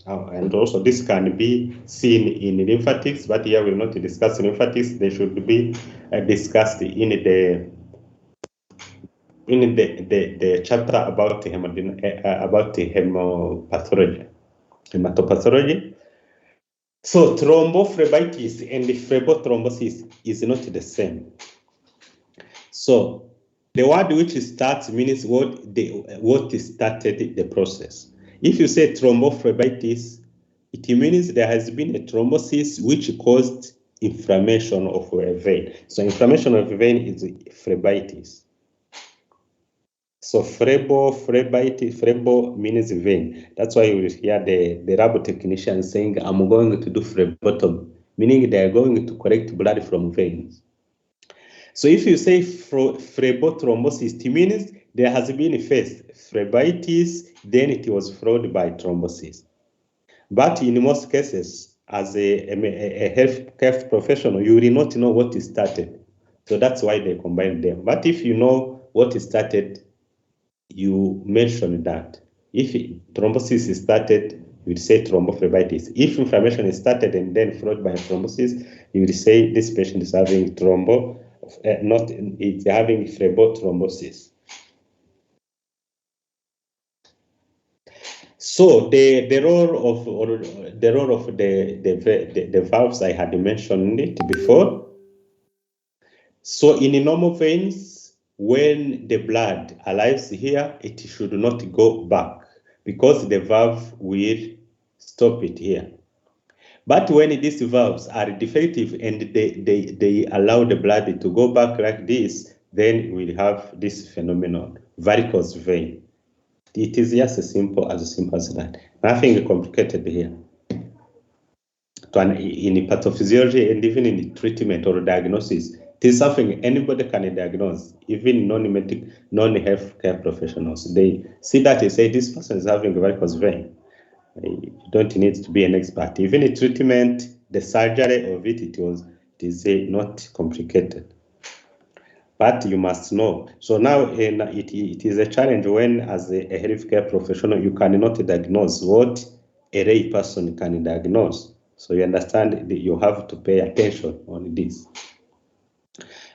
[SPEAKER 1] And also this can be seen in lymphatics, but here we'll not discuss lymphatics. They should be discussed in the chapter about the hematopathology. So thrombophlebitis and phlebothrombosis is not the same. So the word which starts means what started the process. If you say thrombophlebitis, it means there has been a thrombosis which caused inflammation of a vein. So inflammation of a vein is phlebitis. So phlebo means vein. That's why you will hear the lab technician saying, I'm going to do phlebotomy, meaning they are going to collect blood from veins. So if you say phlebothrombosis, it means there has been first phlebitis, then it was followed by thrombosis. But in most cases, as a healthcare professional, you will not know what started. So that's why they combine them. But if you know what started, you mention that. If thrombosis started, you would say thrombophlebitis. If inflammation is started and then followed by thrombosis, you would say this patient is having it's having phlebothrombosis. So the role of the valves, I had mentioned it before. So in normal veins, when the blood arrives here, it should not go back because the valve will stop it here. But when these valves are defective and they allow the blood to go back like this, then we'll have this phenomenon, varicose vein. It is just as simple as that. Nothing complicated here. In pathophysiology and even in treatment or diagnosis, it is something anybody can diagnose, even non-healthcare professionals. They see that they say this person is having a varicose vein. You don't need to be an expert. Even in treatment, the surgery of it is not complicated. But you must know. So now it is a challenge when, as a healthcare professional, you cannot diagnose what a lay person can diagnose. So you understand that you have to pay attention on this.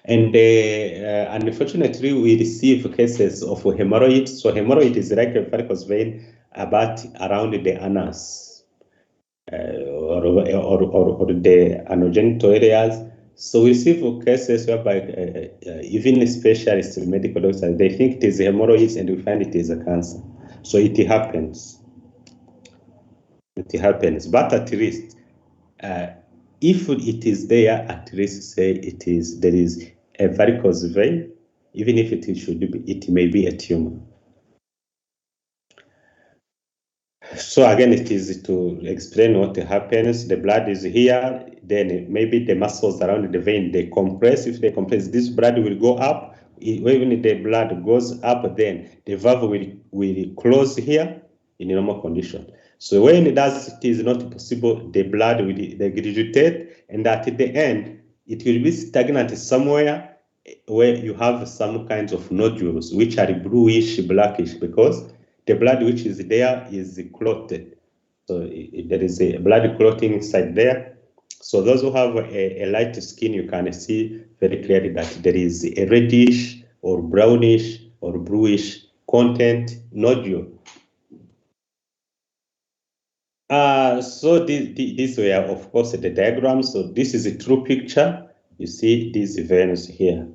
[SPEAKER 1] And unfortunately, we receive cases of hemorrhoids. So hemorrhoid is like a varicose vein about around the anus or the anogenital areas. So we see for cases whereby even specialists, medical doctors, they think it is hemorrhoids and we find it is a cancer. So it happens. It happens. But at least, if it is there, at least say there is a varicose vein, even if it may be a tumor. So again, it is to explain what happens. The blood is here, then maybe the muscles around the vein, they compress. If they compress, this blood will go up. When the blood goes up, then the valve will close here in a normal condition. So when it does, it is not possible, the blood will regurgitate, and at the end, it will be stagnant somewhere where you have some kinds of nodules, which are bluish, blackish, because the blood which is there is clotted. So there is a blood clotting inside there. So those who have a light skin, you can see very clearly that there is a reddish or brownish or bluish content nodule. So these were, of course, the diagrams. So this is a true picture. You see these veins here,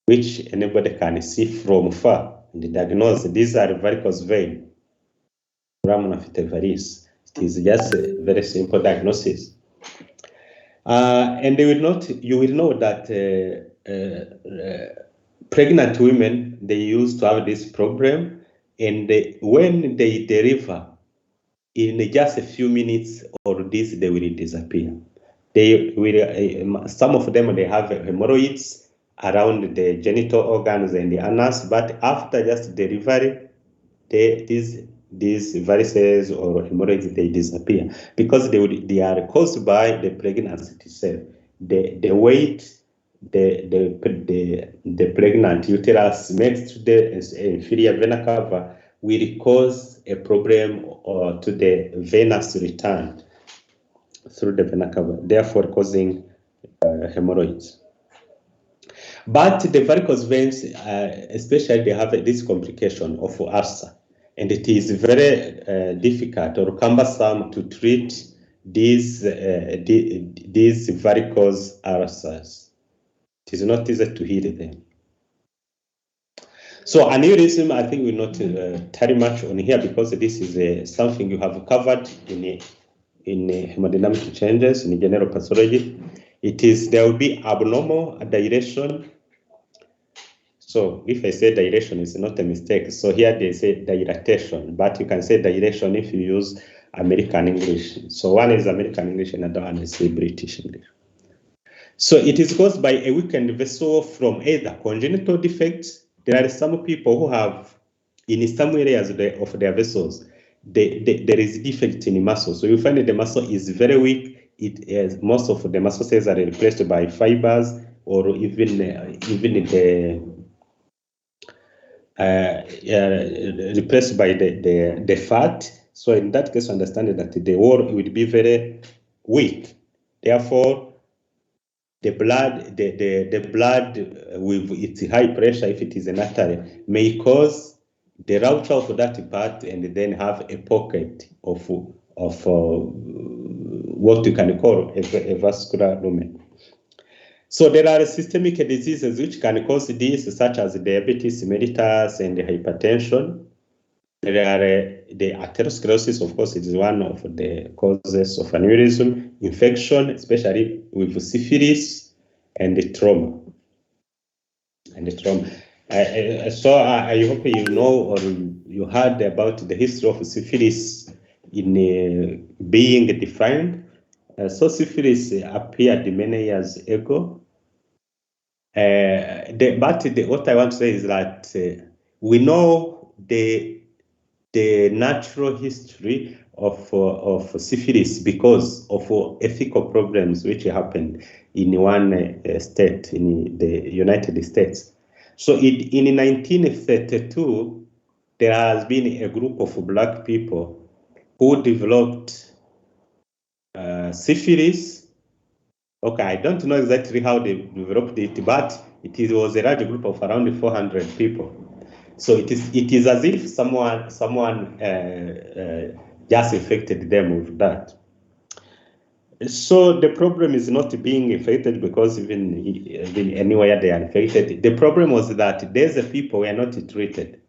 [SPEAKER 1] which anybody can see from far and diagnose. These are varicose vein, It is just a very simple diagnosis. And you will know that pregnant women, they used to have this problem, and when they deliver, in just a few minutes or this, they will disappear. They will, some of them, they have hemorrhoids around the genital organs and the anus, but after just delivery, these varices or hemorrhoids, they disappear because they are caused by the pregnancy itself. The weight the pregnant uterus next to the inferior vena cava will cause a problem to the venous return through the vena cava, therefore causing hemorrhoids. But the varicose veins, especially, they have this complication of ulcer, and it is very difficult or cumbersome to treat these varicose ulcers. It is not easy to heal them. So aneurysm, I think we'll not tarry much on here because this is something you have covered in hemodynamic changes in general pathology. There will be abnormal dilation. So if I say dilation, it's not a mistake. So here they say dilatation, but you can say dilation if you use American English. So one is American English and another one is British English. So it is caused by a weakened vessel from either congenital defects. There are some people who have, in some areas of their vessels, there is defect in the muscle. So you find that the muscle is very weak. Most of the muscle cells are replaced by fibers or even replaced by the fat. So in that case, understand that the wall will be very weak. Therefore, the blood with its high pressure, if it is an artery, may cause the rupture of that part and then have a pocket of what you can call a vascular lumen. So there are systemic diseases which can cause this, such as diabetes mellitus and hypertension. There are the atherosclerosis, of course, it is one of the causes of aneurysm, infection, especially with syphilis and the trauma. So I hope you know or you heard about the history of syphilis in being defined. So syphilis appeared many years ago. What I want to say is that we know the natural history of syphilis because of ethical problems which happened in one state in the United States. So in 1932, there has been a group of Black people who developed syphilis. Okay, I don't know exactly how they developed it, but it was a large group of around 400 people. So it is as if someone just infected them with that. So the problem is not being infected because even anywhere they are infected. The problem was that these people were not treated.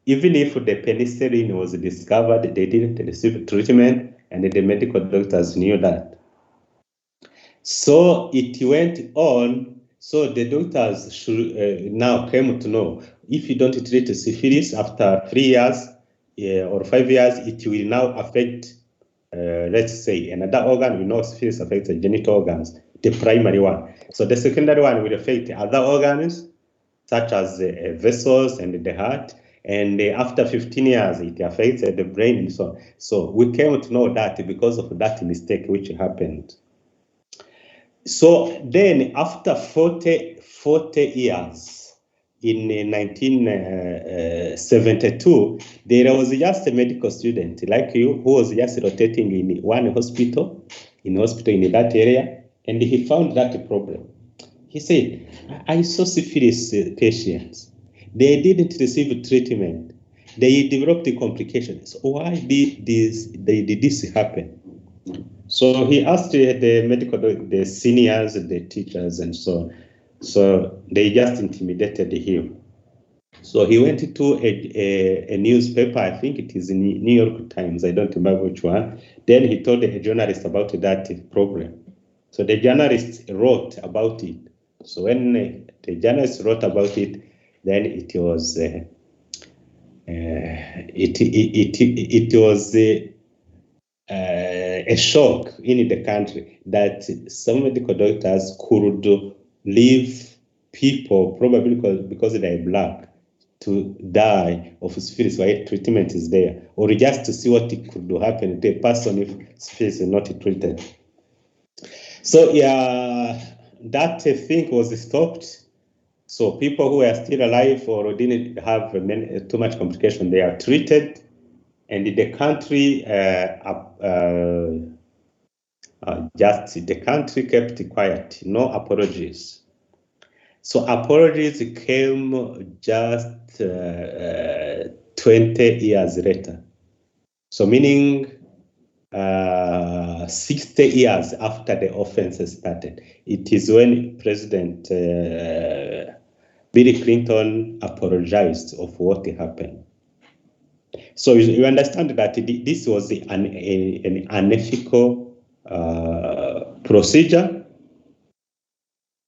[SPEAKER 1] Even if the penicillin was discovered, they didn't receive treatment, and the medical doctors knew that. So it went on. So the doctors should now came to know if you don't treat syphilis after 3 years, or 5 years, it will now affect, let's say, another organ. We know syphilis affects the genital organs, the primary one. So the secondary one will affect other organs, such as vessels and the heart. And after 15 years, it affects the brain and so on. So we came to know that because of that mistake which happened. So then after 40 years, in 1972, there was just a medical student like you who was just rotating in one hospital, in that area, and he found that problem. He said, I saw syphilis patients. They didn't receive treatment. They developed the complications. Why did this happen? So he asked the seniors, the teachers, and so on. So they just intimidated him. So he went to a newspaper, I think it is in New York Times, I don't remember which one. Then he told a journalist about that problem. So the journalist wrote about it. So when the journalist wrote about it, then it was a shock in the country that some medical doctors could leave people, probably because they're black, to die of syphilis while treatment is there, or just to see what could happen to a person if syphilis is not treated. So yeah, that thing was stopped. So people who are still alive or didn't have too much complication, they are treated, and the country the country kept quiet, no apologies. So apologies came just 20 years later. So meaning 60 years after the offense started. It is when President Bill Clinton apologized of what happened. So you understand that this was an unethical procedure,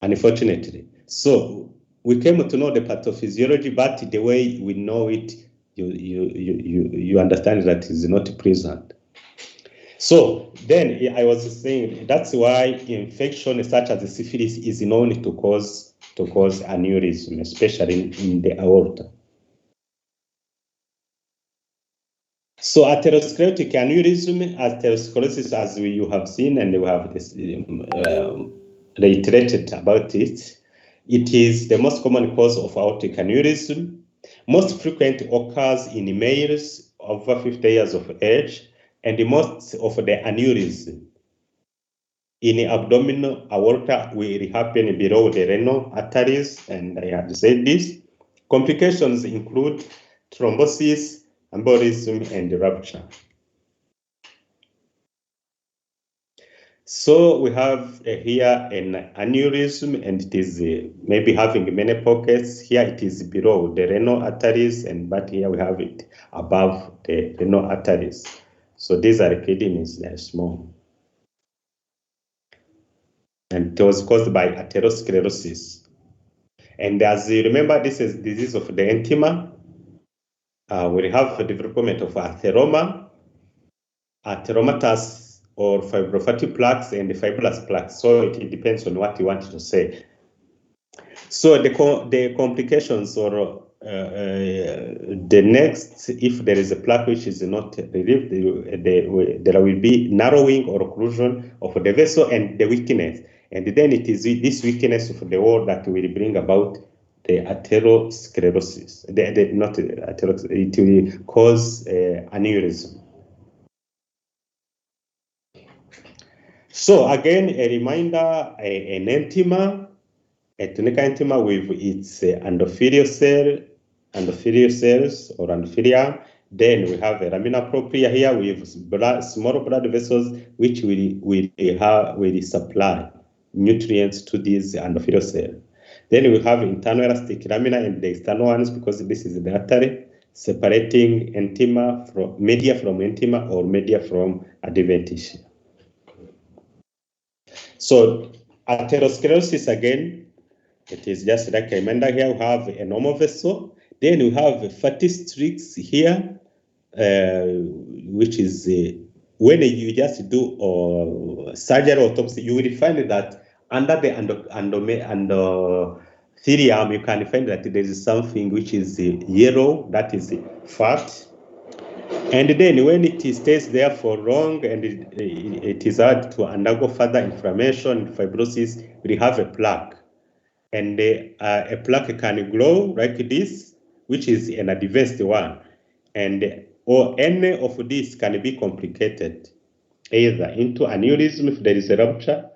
[SPEAKER 1] unfortunately. So we came to know the pathophysiology, but the way we know it, you understand that is not present. So then I was saying that's why infection such as syphilis is known to cause aneurysm, especially in the aorta. So atherosclerotic aneurysm, atherosclerosis, as you have seen, and we have this, reiterated about it, it is the most common cause of aortic aneurysm. Most frequent occurs in males over 50 years of age, and most of the aneurysm in the abdominal aorta will happen below the renal arteries, and I have said this. Complications include thrombosis, embolism, and rupture. So we have here an aneurysm, and it is maybe having many pockets. Here it is below the renal arteries, but here we have it above the renal arteries. So these are kidneys, they are small. And it was caused by atherosclerosis. And as you remember, this is disease of the intima. We have the development of atheroma, atheromatous or fibrofatty plaques, and the fibrous plaques. So it depends on what you want to say. So the complications or the next, if there is a plaque which is not relieved, there will be narrowing or occlusion of the vessel and the weakness. And then it is this weakness of the wall that will bring about the atherosclerosis. It will cause aneurysm. So again, a reminder, an intima, a tunica intima with its endothelial cells or endothelium. Then we have a lamina propria here with small blood vessels which will supply nutrients to these endothelial cells. Then we have internal elastic lamina and the external ones, because this is the artery separating intima from media from intima or media from adventitia. So atherosclerosis again, it is just like I remember here we have a normal vessel. Then we have fatty streaks here which is when you just do surgery autopsy, you will find that under the endothelium, you can find that there is something which is yellow, that is fat. And then when it stays there for long and it is hard to undergo further inflammation, fibrosis, we have a plaque. And a plaque can grow like this, which is an advanced one. And or any of these can be complicated, either into aneurysm if there is a rupture,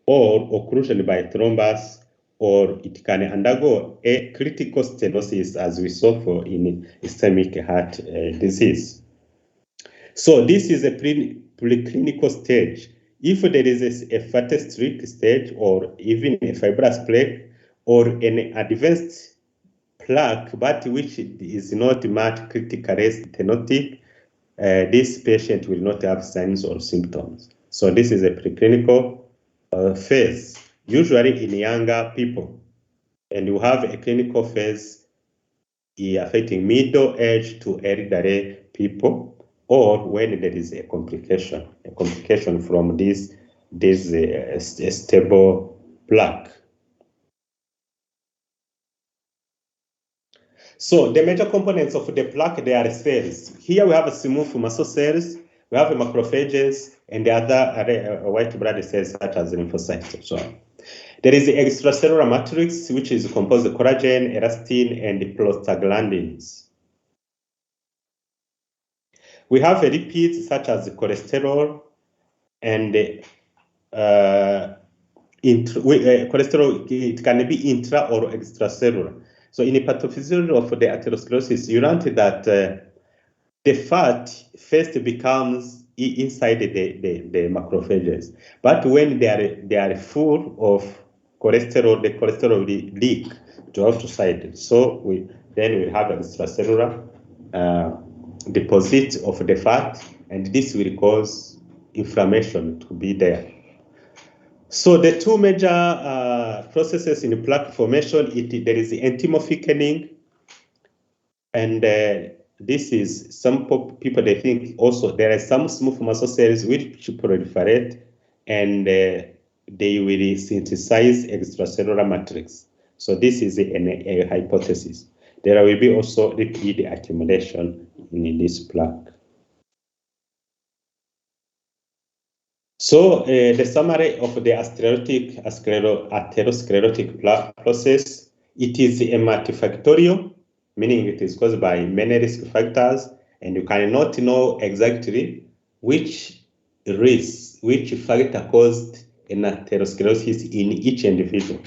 [SPEAKER 1] or occlusion by thrombus, or it can undergo a critical stenosis, as we saw for in ischemic heart disease. So this is a preclinical stage. If there is a fatty streak stage, or even a fibrous plaque, or an advanced plaque, but which is not much critically stenotic, this patient will not have signs or symptoms. So this is a preclinical phase, usually in younger people. And you have a clinical phase affecting middle-aged to elderly people, or when there is a complication from this stable plaque. So the major components of the plaque, they are cells. Here we have smooth muscle cells, we have macrophages, and the other white blood cells such as lymphocytes. So there is the extracellular matrix, which is composed of collagen, elastin, and prostaglandins. We have lipids such as cholesterol, and cholesterol, it can be intra or extracellular. So in the pathophysiology of the atherosclerosis, you learned that the fat first becomes inside the macrophages, but when they are full of cholesterol, the cholesterol will leak to outside. So we have extracellular deposit of the fat, and this will cause inflammation to be there. So the two major processes in plaque formation, there is the enzyme thickening, and this is some people, they think also there are some smooth muscle cells which proliferate, and they will synthesize extracellular matrix. So this is a hypothesis. There will be also lipid accumulation in this plaque. So the summary of the atherosclerotic plaque process, it is a multifactorial, meaning it is caused by many risk factors, and you cannot know exactly which factor caused an atherosclerosis in each individual.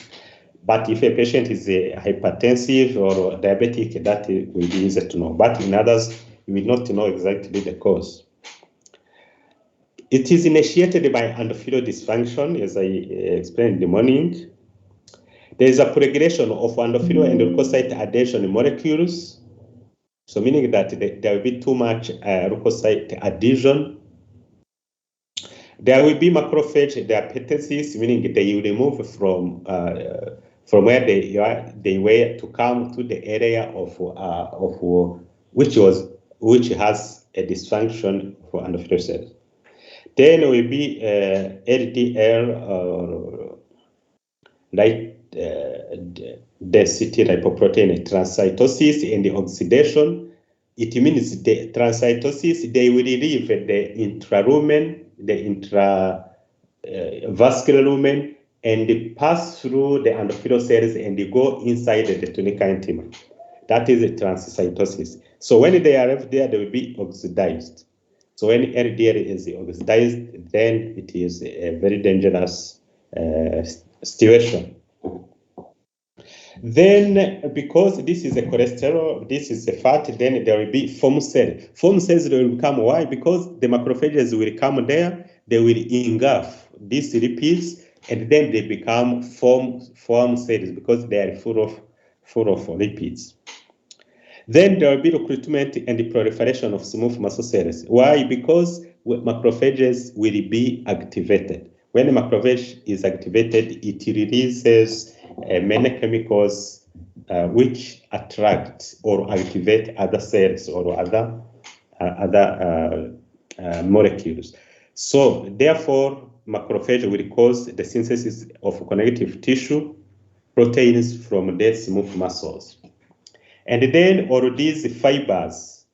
[SPEAKER 1] But if a patient is hypertensive or diabetic, that will be easy to know. But in others, you will not know exactly the cause. It is initiated by endothelial dysfunction, as I explained in the morning. There is a upregulation of endothelial and leukocyte adhesion molecules, so meaning that there will be too much leukocyte adhesion. There will be macrophage diapetesis, meaning they will remove from where they were to come to the area of which has a dysfunction for endothelial cells. Then will be LDL density lipoprotein transcytosis and the oxidation. It means the transcytosis, they will leave the intralumen, the intravascular lumen, and they pass through the endothelial cells and they go inside the tunica intima. That is the transcytosis. So when they arrive there, they will be oxidized. So when LDL is oxidized, then it is a very dangerous situation. Then, because this is a cholesterol, this is a fat, then there will be foam cells. Foam cells will become why? Because the macrophages will come there, they will engulf these lipids, and then they become foam cells because they are full of lipids. Then there will be recruitment and the proliferation of smooth muscle cells. Why? Because macrophages will be activated. When a macrophage is activated, it releases many chemicals which attract or activate other cells or other other molecules. So therefore, macrophage will cause the synthesis of connective tissue proteins from the smooth muscles. And then all these fibers,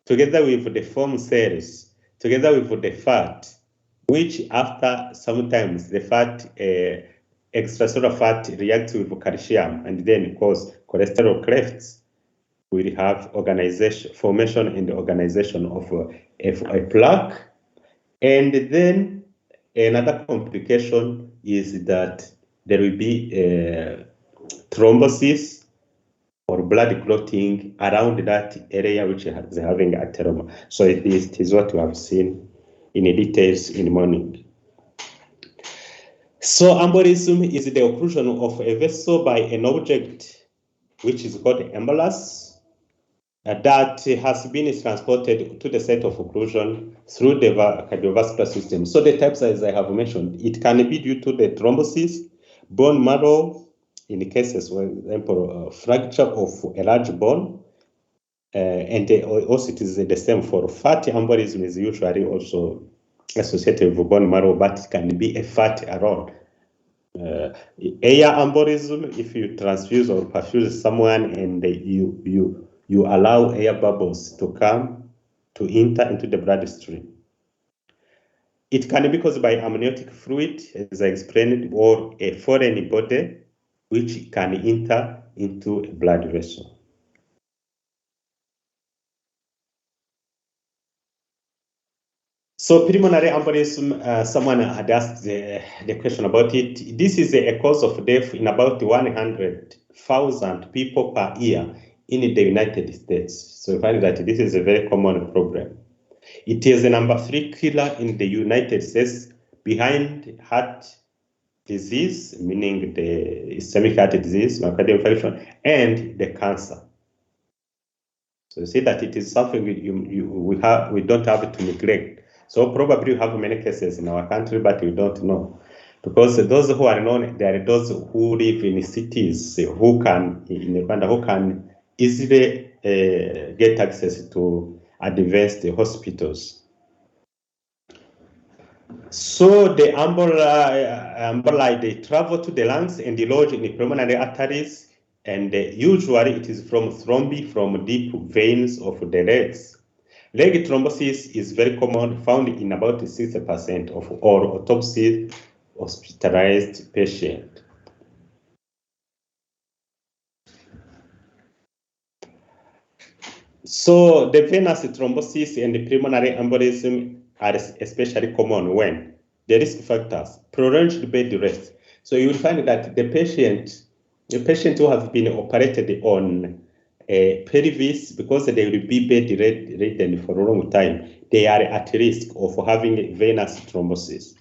[SPEAKER 1] together with the foam cells, together with the fat, which after sometimes the fat, extracellular fat reacts with calcium and then cause cholesterol clefts, will have formation and organization of a plaque. And then another complication is that there will be thrombosis or blood clotting around that area which is having atheroma. So it is what we have seen in details in the morning. So embolism is the occlusion of a vessel by an object which is called embolus that has been transported to the site of occlusion through the cardiovascular system. So the types, as I have mentioned, it can be due to the thrombosis, bone marrow, in cases, for example, fracture of a large bone, and also it is the same for fatty embolism is usually also associated with bone marrow, but it can be a fat alone. Air embolism, if you transfuse or perfuse someone and you allow air bubbles to come to enter into the bloodstream. It can be caused by amniotic fluid, as I explained, or a foreign body which can enter into a blood vessel. So pulmonary embolism, someone had asked the question about it. This is a cause of death in about 100,000 people per year in the United States. So you find that this is a very common problem. It is the number 3 killer in the United States behind heart disease, meaning the ischemic heart disease, myocardial infarction, and the cancer. So you see that it is something we don't have to neglect. So probably we have many cases in our country, but we don't know. Because those who are known, there are those who live in cities who can, in Rwanda, who can easily get access to advanced hospitals. So the emboli, they travel to the lungs and lodge in the pulmonary arteries, and usually it is from thrombi from deep veins of the legs. Leg thrombosis is very common, found in about 60% of all autopsy hospitalized patients. So the venous thrombosis and the pulmonary embolism are especially common when the risk factors, prolonged bed rest. So you will find that the patient who has been operated on pelvis, because they will be bedridden for a long time, they are at risk of having venous thrombosis.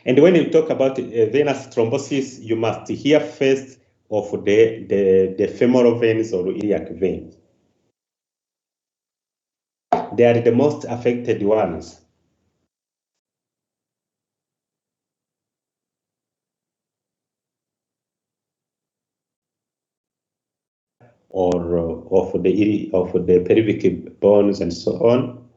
[SPEAKER 1] And when you talk about venous thrombosis, you must hear first of the femoral veins or iliac veins. They are the most affected ones. Or of the pelvic bones and so on.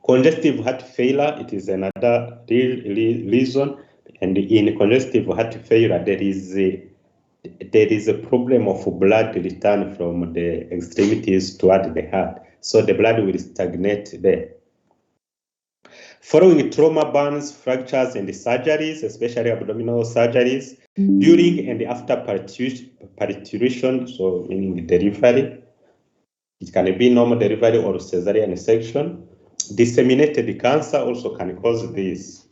[SPEAKER 1] Congestive heart failure, it is another reason. And in congestive heart failure, there is a problem of blood return from the extremities toward the heart. So the blood will stagnate there. Following trauma burns, fractures, and surgeries, especially abdominal surgeries, during and after parturition, so meaning delivery, it can be normal delivery or cesarean section. Disseminated cancer also can cause this.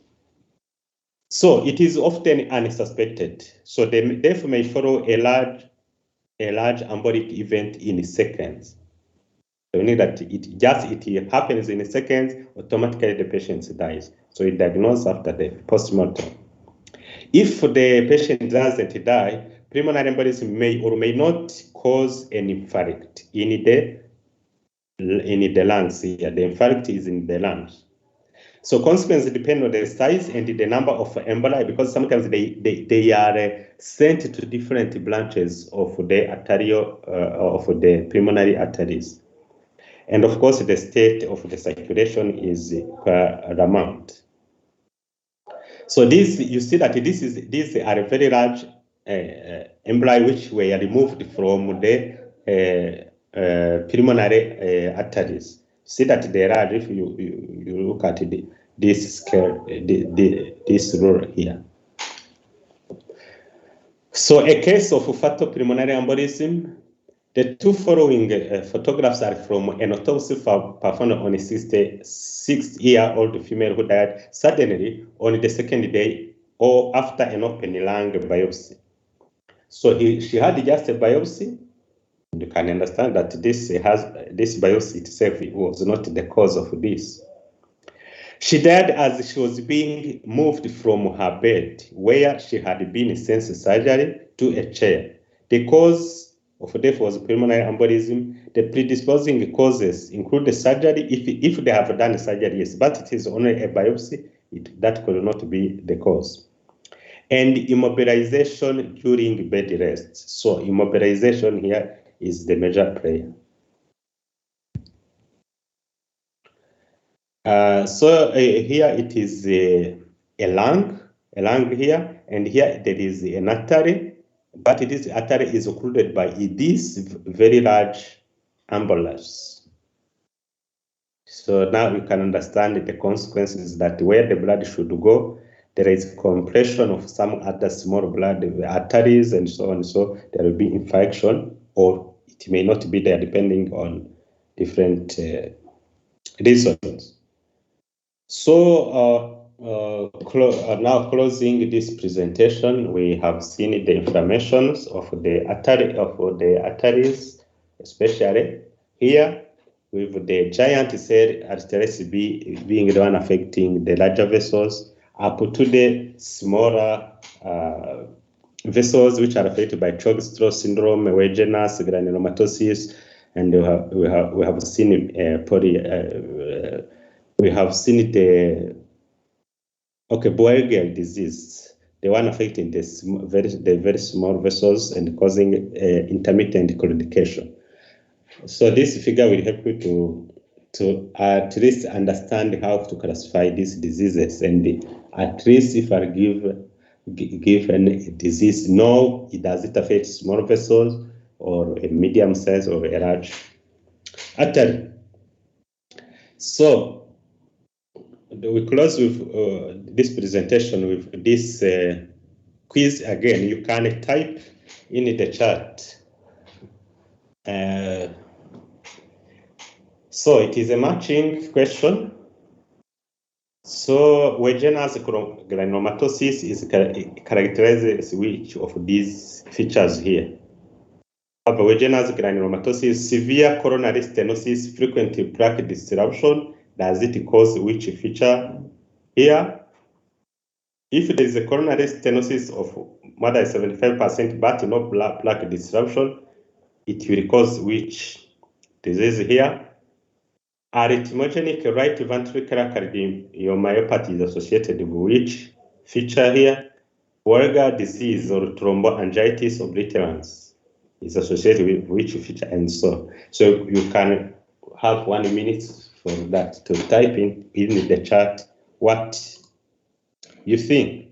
[SPEAKER 1] So it is often unsuspected. So the death may follow a large embolic event in seconds. So meaning that it happens in seconds, automatically the patient dies. So it diagnosed after the postmortem. If the patient doesn't die, pulmonary embolism may or may not cause an infarct in the lungs. Here, the infarct is in the lungs. So consequences depend on the size and the number of emboli, because sometimes they are sent to different branches of the arterial of the pulmonary arteries. And of course, the state of the circulation is paramount. So this, you see that these are very large emboli which were removed from the pulmonary arteries. See that they are large if you look at this scale, this row here. So a case of fatal pulmonary embolism. The two following photographs are from an autopsy performed on a 66-year-old female who died suddenly on the second day or after an open lung biopsy. So she had just a biopsy. You can understand that this biopsy itself was not the cause of this. She died as she was being moved from her bed, where she had been since surgery, to a chair. The cause of death was pulmonary embolism. The predisposing causes include the surgery, if they have done surgery, yes, but it is only a biopsy, that could not be the cause. And immobilization during bed rest. So immobilization here is the major player. Here it is a lung here, and here there is an artery, but this artery is occluded by this very large embolus. So now you can understand the consequences that where the blood should go, there is compression of some other small blood arteries and so on. So there will be infection, or it may not be there depending on different reasons. So now closing this presentation, we have seen the inflammations of the arteries, especially here with the giant cell arteries being the one affecting the larger vessels, up to the smaller vessels which are affected by Chokes-Strauss syndrome, Wegener's granulomatosis, and we have seen we have seen the Buerger disease, the one affecting the very small vessels and causing intermittent claudication. So this figure will help you to at least understand how to classify these diseases, and at least if I give a disease, know does it affect small vessels or a medium size or a large artery. So we close with this presentation with this quiz again. You can type in the chat. So it is a matching question. So Wegener's granulomatosis is characterizes which of these features here? Wegener's granulomatosis, severe coronary stenosis, frequent plaque disruption. Does it cause which feature here? If there is a coronary stenosis of more than 75% but no plaque disruption, it will cause which disease here? Arrhythmogenic right ventricular cardiomyopathy is associated with which feature here? Buerger disease or thromboangitis obliterans is associated with which feature, and so you can have 1 minute for that to type in the chat what you think.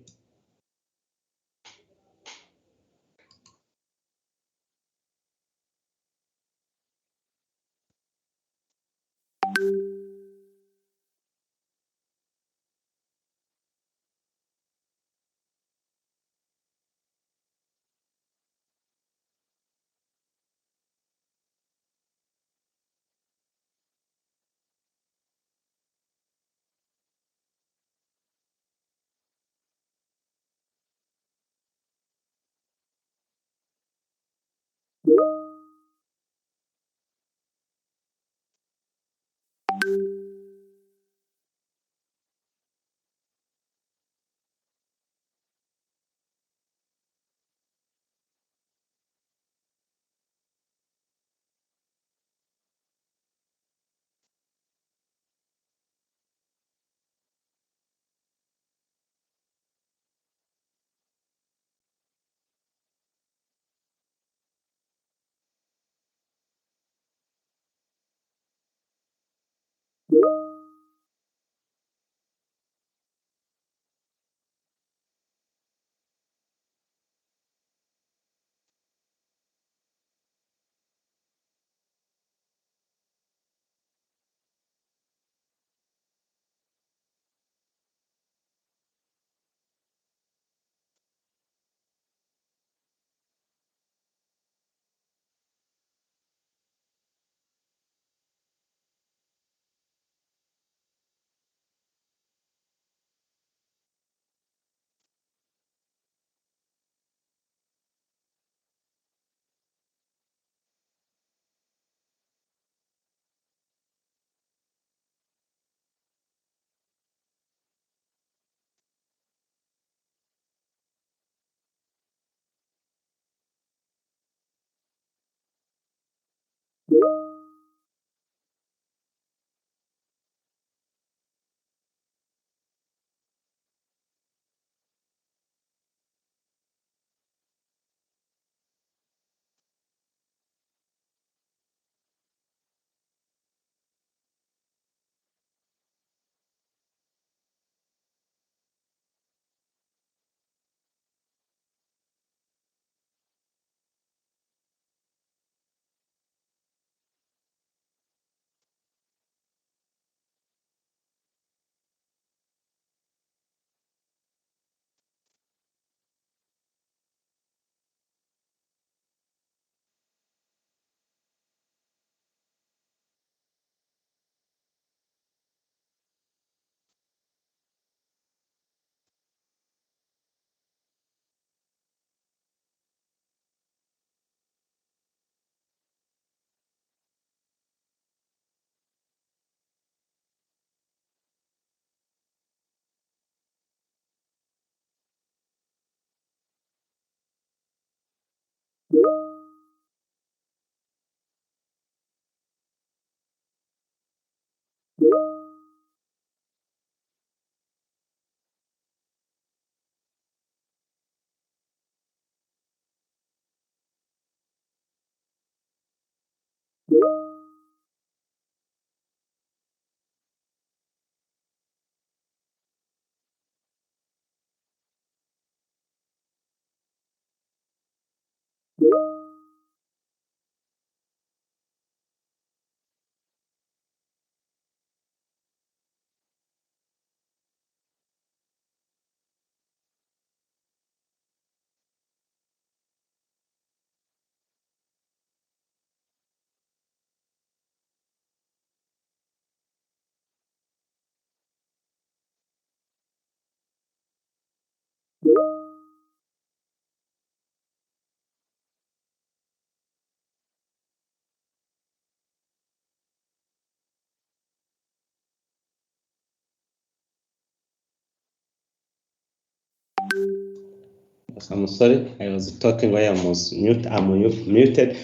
[SPEAKER 1] I'm sorry, I was talking while I was mute. I'm muted.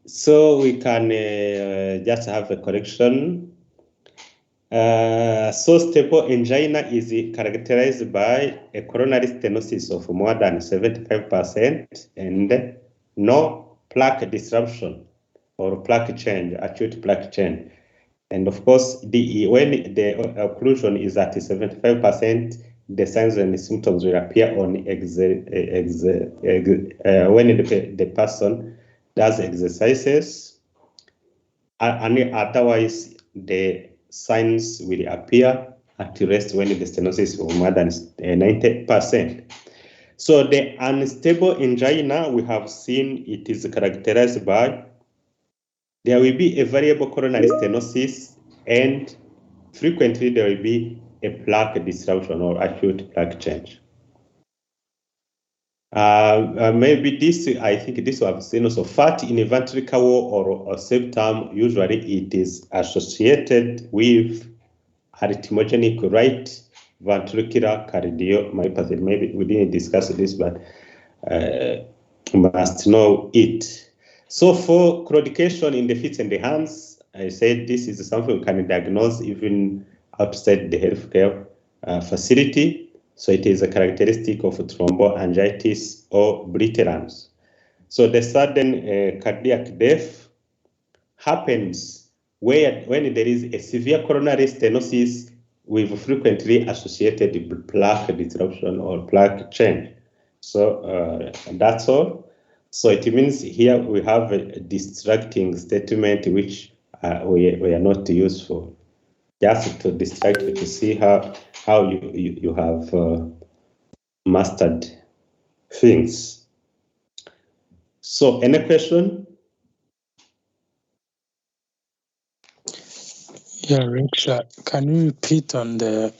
[SPEAKER 1] So we can just have a correction. So stable angina is characterized by a coronary stenosis of more than 75% and no plaque disruption or plaque change, acute plaque change. And of course, when the occlusion is at 75%, the signs and the symptoms will appear on when the person does exercises. And otherwise, the signs will appear at rest when the stenosis is more than 90%. So the unstable angina, we have seen it is characterized by there will be a variable coronary stenosis, and frequently there will be a plaque disruption or acute plaque change. Maybe this, I think this we have seen also, fat in a ventricle or septum, usually it is associated with arrhythmogenic right ventricular cardiomyopathy. Maybe we didn't discuss this, but must know it. So for claudication in the feet and the hands, I said this is something we can diagnose even outside the healthcare facility. So it is a characteristic of thromboangitis or blitterans. So the sudden cardiac death happens when there is a severe coronary stenosis with frequently associated with plaque disruption or plaque change. So that's all. So it means here we have a distracting statement which we are not useful, just to distract you to see how you have mastered things. So any question?
[SPEAKER 2] Yeah, Richard, can you repeat on the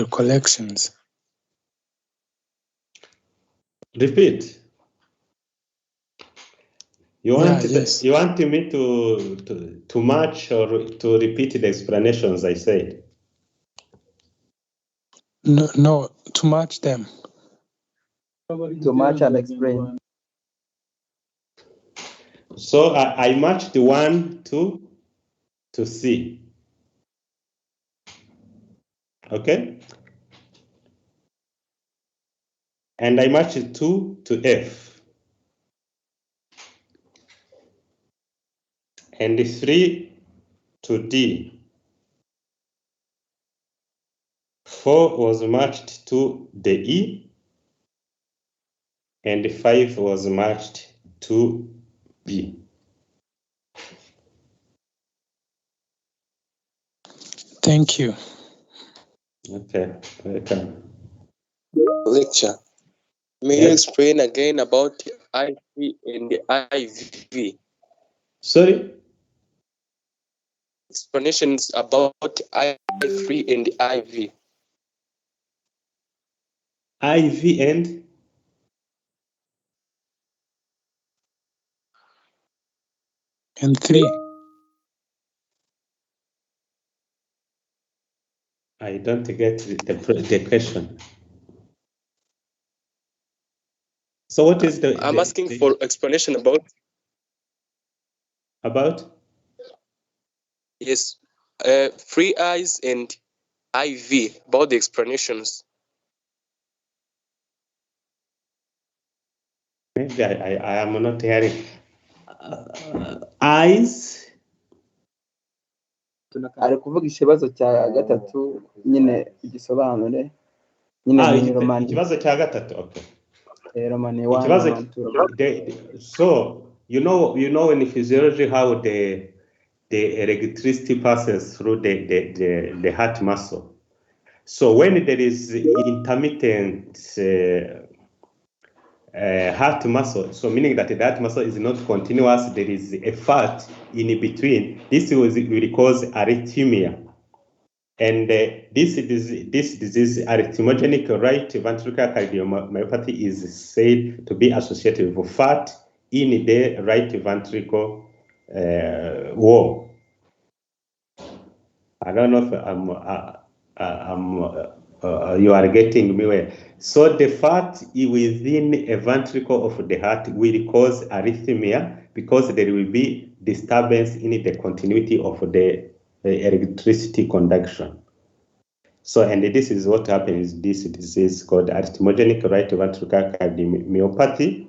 [SPEAKER 2] collections?
[SPEAKER 1] Repeat. You want
[SPEAKER 2] yes.
[SPEAKER 1] You want me to match or to repeat the explanations I said?
[SPEAKER 2] No, to match them.
[SPEAKER 3] To match and explain.
[SPEAKER 1] So I matched 1 to C. Okay? And I matched 2 to F. And 3 to D. 4 was matched to the E. And 5 was matched to B.
[SPEAKER 2] Thank you.
[SPEAKER 1] Okay, welcome.
[SPEAKER 4] Lecture. May you explain again about IV and the IV?
[SPEAKER 1] Sorry?
[SPEAKER 4] Explanations about IV and the IV.
[SPEAKER 1] IV and?
[SPEAKER 2] And 3.
[SPEAKER 1] I don't get the question. So what is
[SPEAKER 4] I'm asking for explanation about?
[SPEAKER 1] About?
[SPEAKER 4] Yes, free eyes and IV, about the explanations.
[SPEAKER 1] Maybe I am not hearing. Eyes
[SPEAKER 3] ari kuvuga ikibazo cya gatatu nyine igisobanure nyine romani
[SPEAKER 1] ikibazo cya gatatu. Okay.
[SPEAKER 3] Romani
[SPEAKER 1] Ikibazo
[SPEAKER 3] 1 2.
[SPEAKER 1] So you know in physiology how the electricity passes through the heart muscle. So when there is intermittent heart muscle, so meaning that the heart muscle is not continuous, there is a fat in between. This will cause arrhythmia, and this disease, arrhythmogenic right ventricular cardiomyopathy, is said to be associated with fat in the right ventricle wall. I don't know if you are getting me well. So the fat within a ventricle of the heart will cause arrhythmia because there will be disturbance in the continuity of the electricity conduction. So, and this is what happens. This disease called arrhythmogenic right ventricular cardiomyopathy.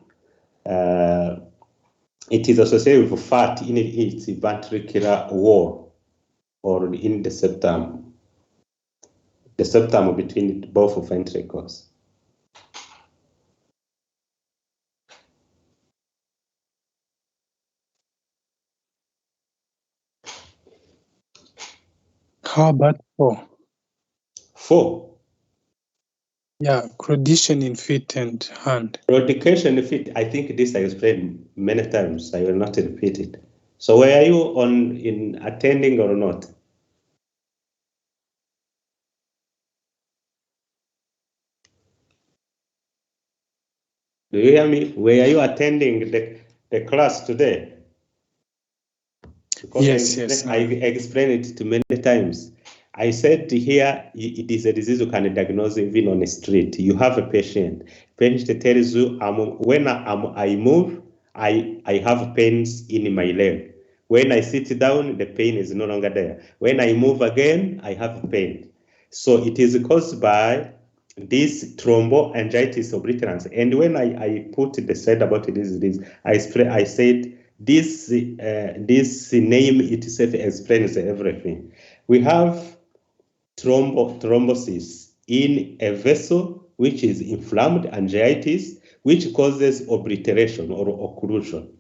[SPEAKER 1] It is associated with fat in its ventricular wall or in the septum between both ventricles.
[SPEAKER 2] How about 4?
[SPEAKER 1] 4.
[SPEAKER 2] Yeah, claudication in feet and hand.
[SPEAKER 1] Claudication in feet, I think this I explained many times. I will not repeat it. So were you in attending or not? Do you hear me? Were you attending the class today? Because
[SPEAKER 2] Yes.
[SPEAKER 1] I explained it many times. I said here, it is a disease you can diagnose even on the street. You have a patient. Patient tells you, when I move, I have pains in my leg. When I sit down, the pain is no longer there. When I move again, I have pain. So it is caused by this thromboangitis obliterans. And when I put the slide about this disease, I said this name itself explains everything. We have thrombosis in a vessel which is inflamed, angiitis, which causes obliteration or occlusion.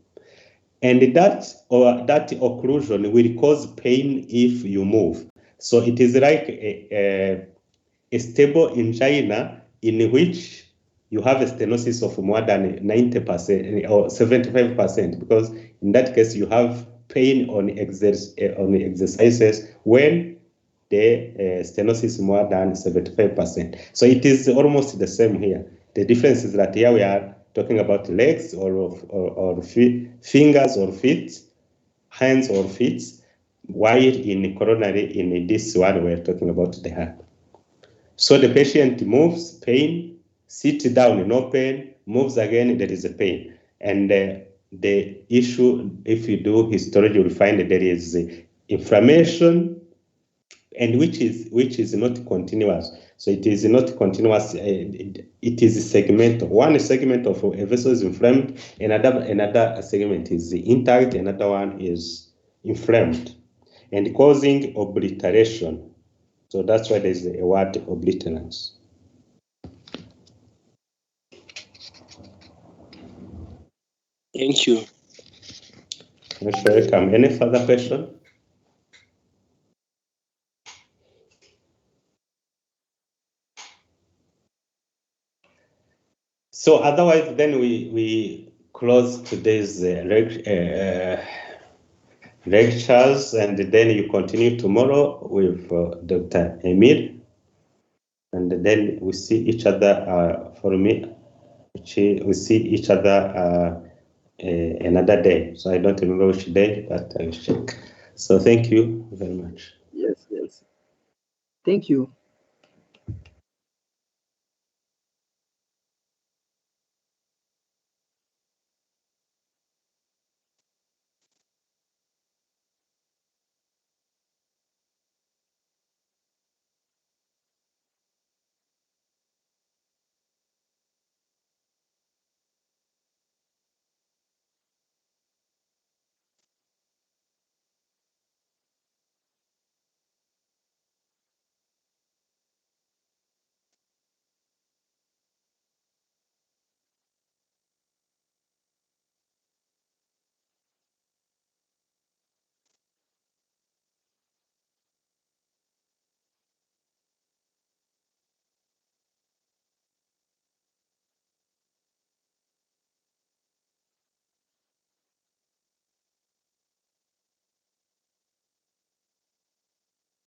[SPEAKER 1] And that occlusion will cause pain if you move. So it is like a stable angina in which you have a stenosis of more than 90% or 75%, because in that case you have pain on exercises when the stenosis is more than 75%. So it is almost the same here. The difference is that here we are talking about legs or fingers or feet, hands or feet, while in coronary, in this one, we're talking about the heart. So the patient moves, pain, sits down, no pain, moves again, there is a pain. And the issue, if you do histology, you'll find that there is inflammation, and which is not continuous. So it is not continuous. It is a segment. One segment of a vessel is inflamed. Another segment is intact. Another one is inflamed, and causing obliteration. So that's why there's a word obliterans.
[SPEAKER 4] Thank you.
[SPEAKER 1] Most welcome. Any further question? So otherwise, then we close today's lectures, and then you continue tomorrow with Dr. Emir, and then we see each other. For me, we see each other another day. So I don't remember which day, but I will check. So thank you very much.
[SPEAKER 3] Yes. Thank you.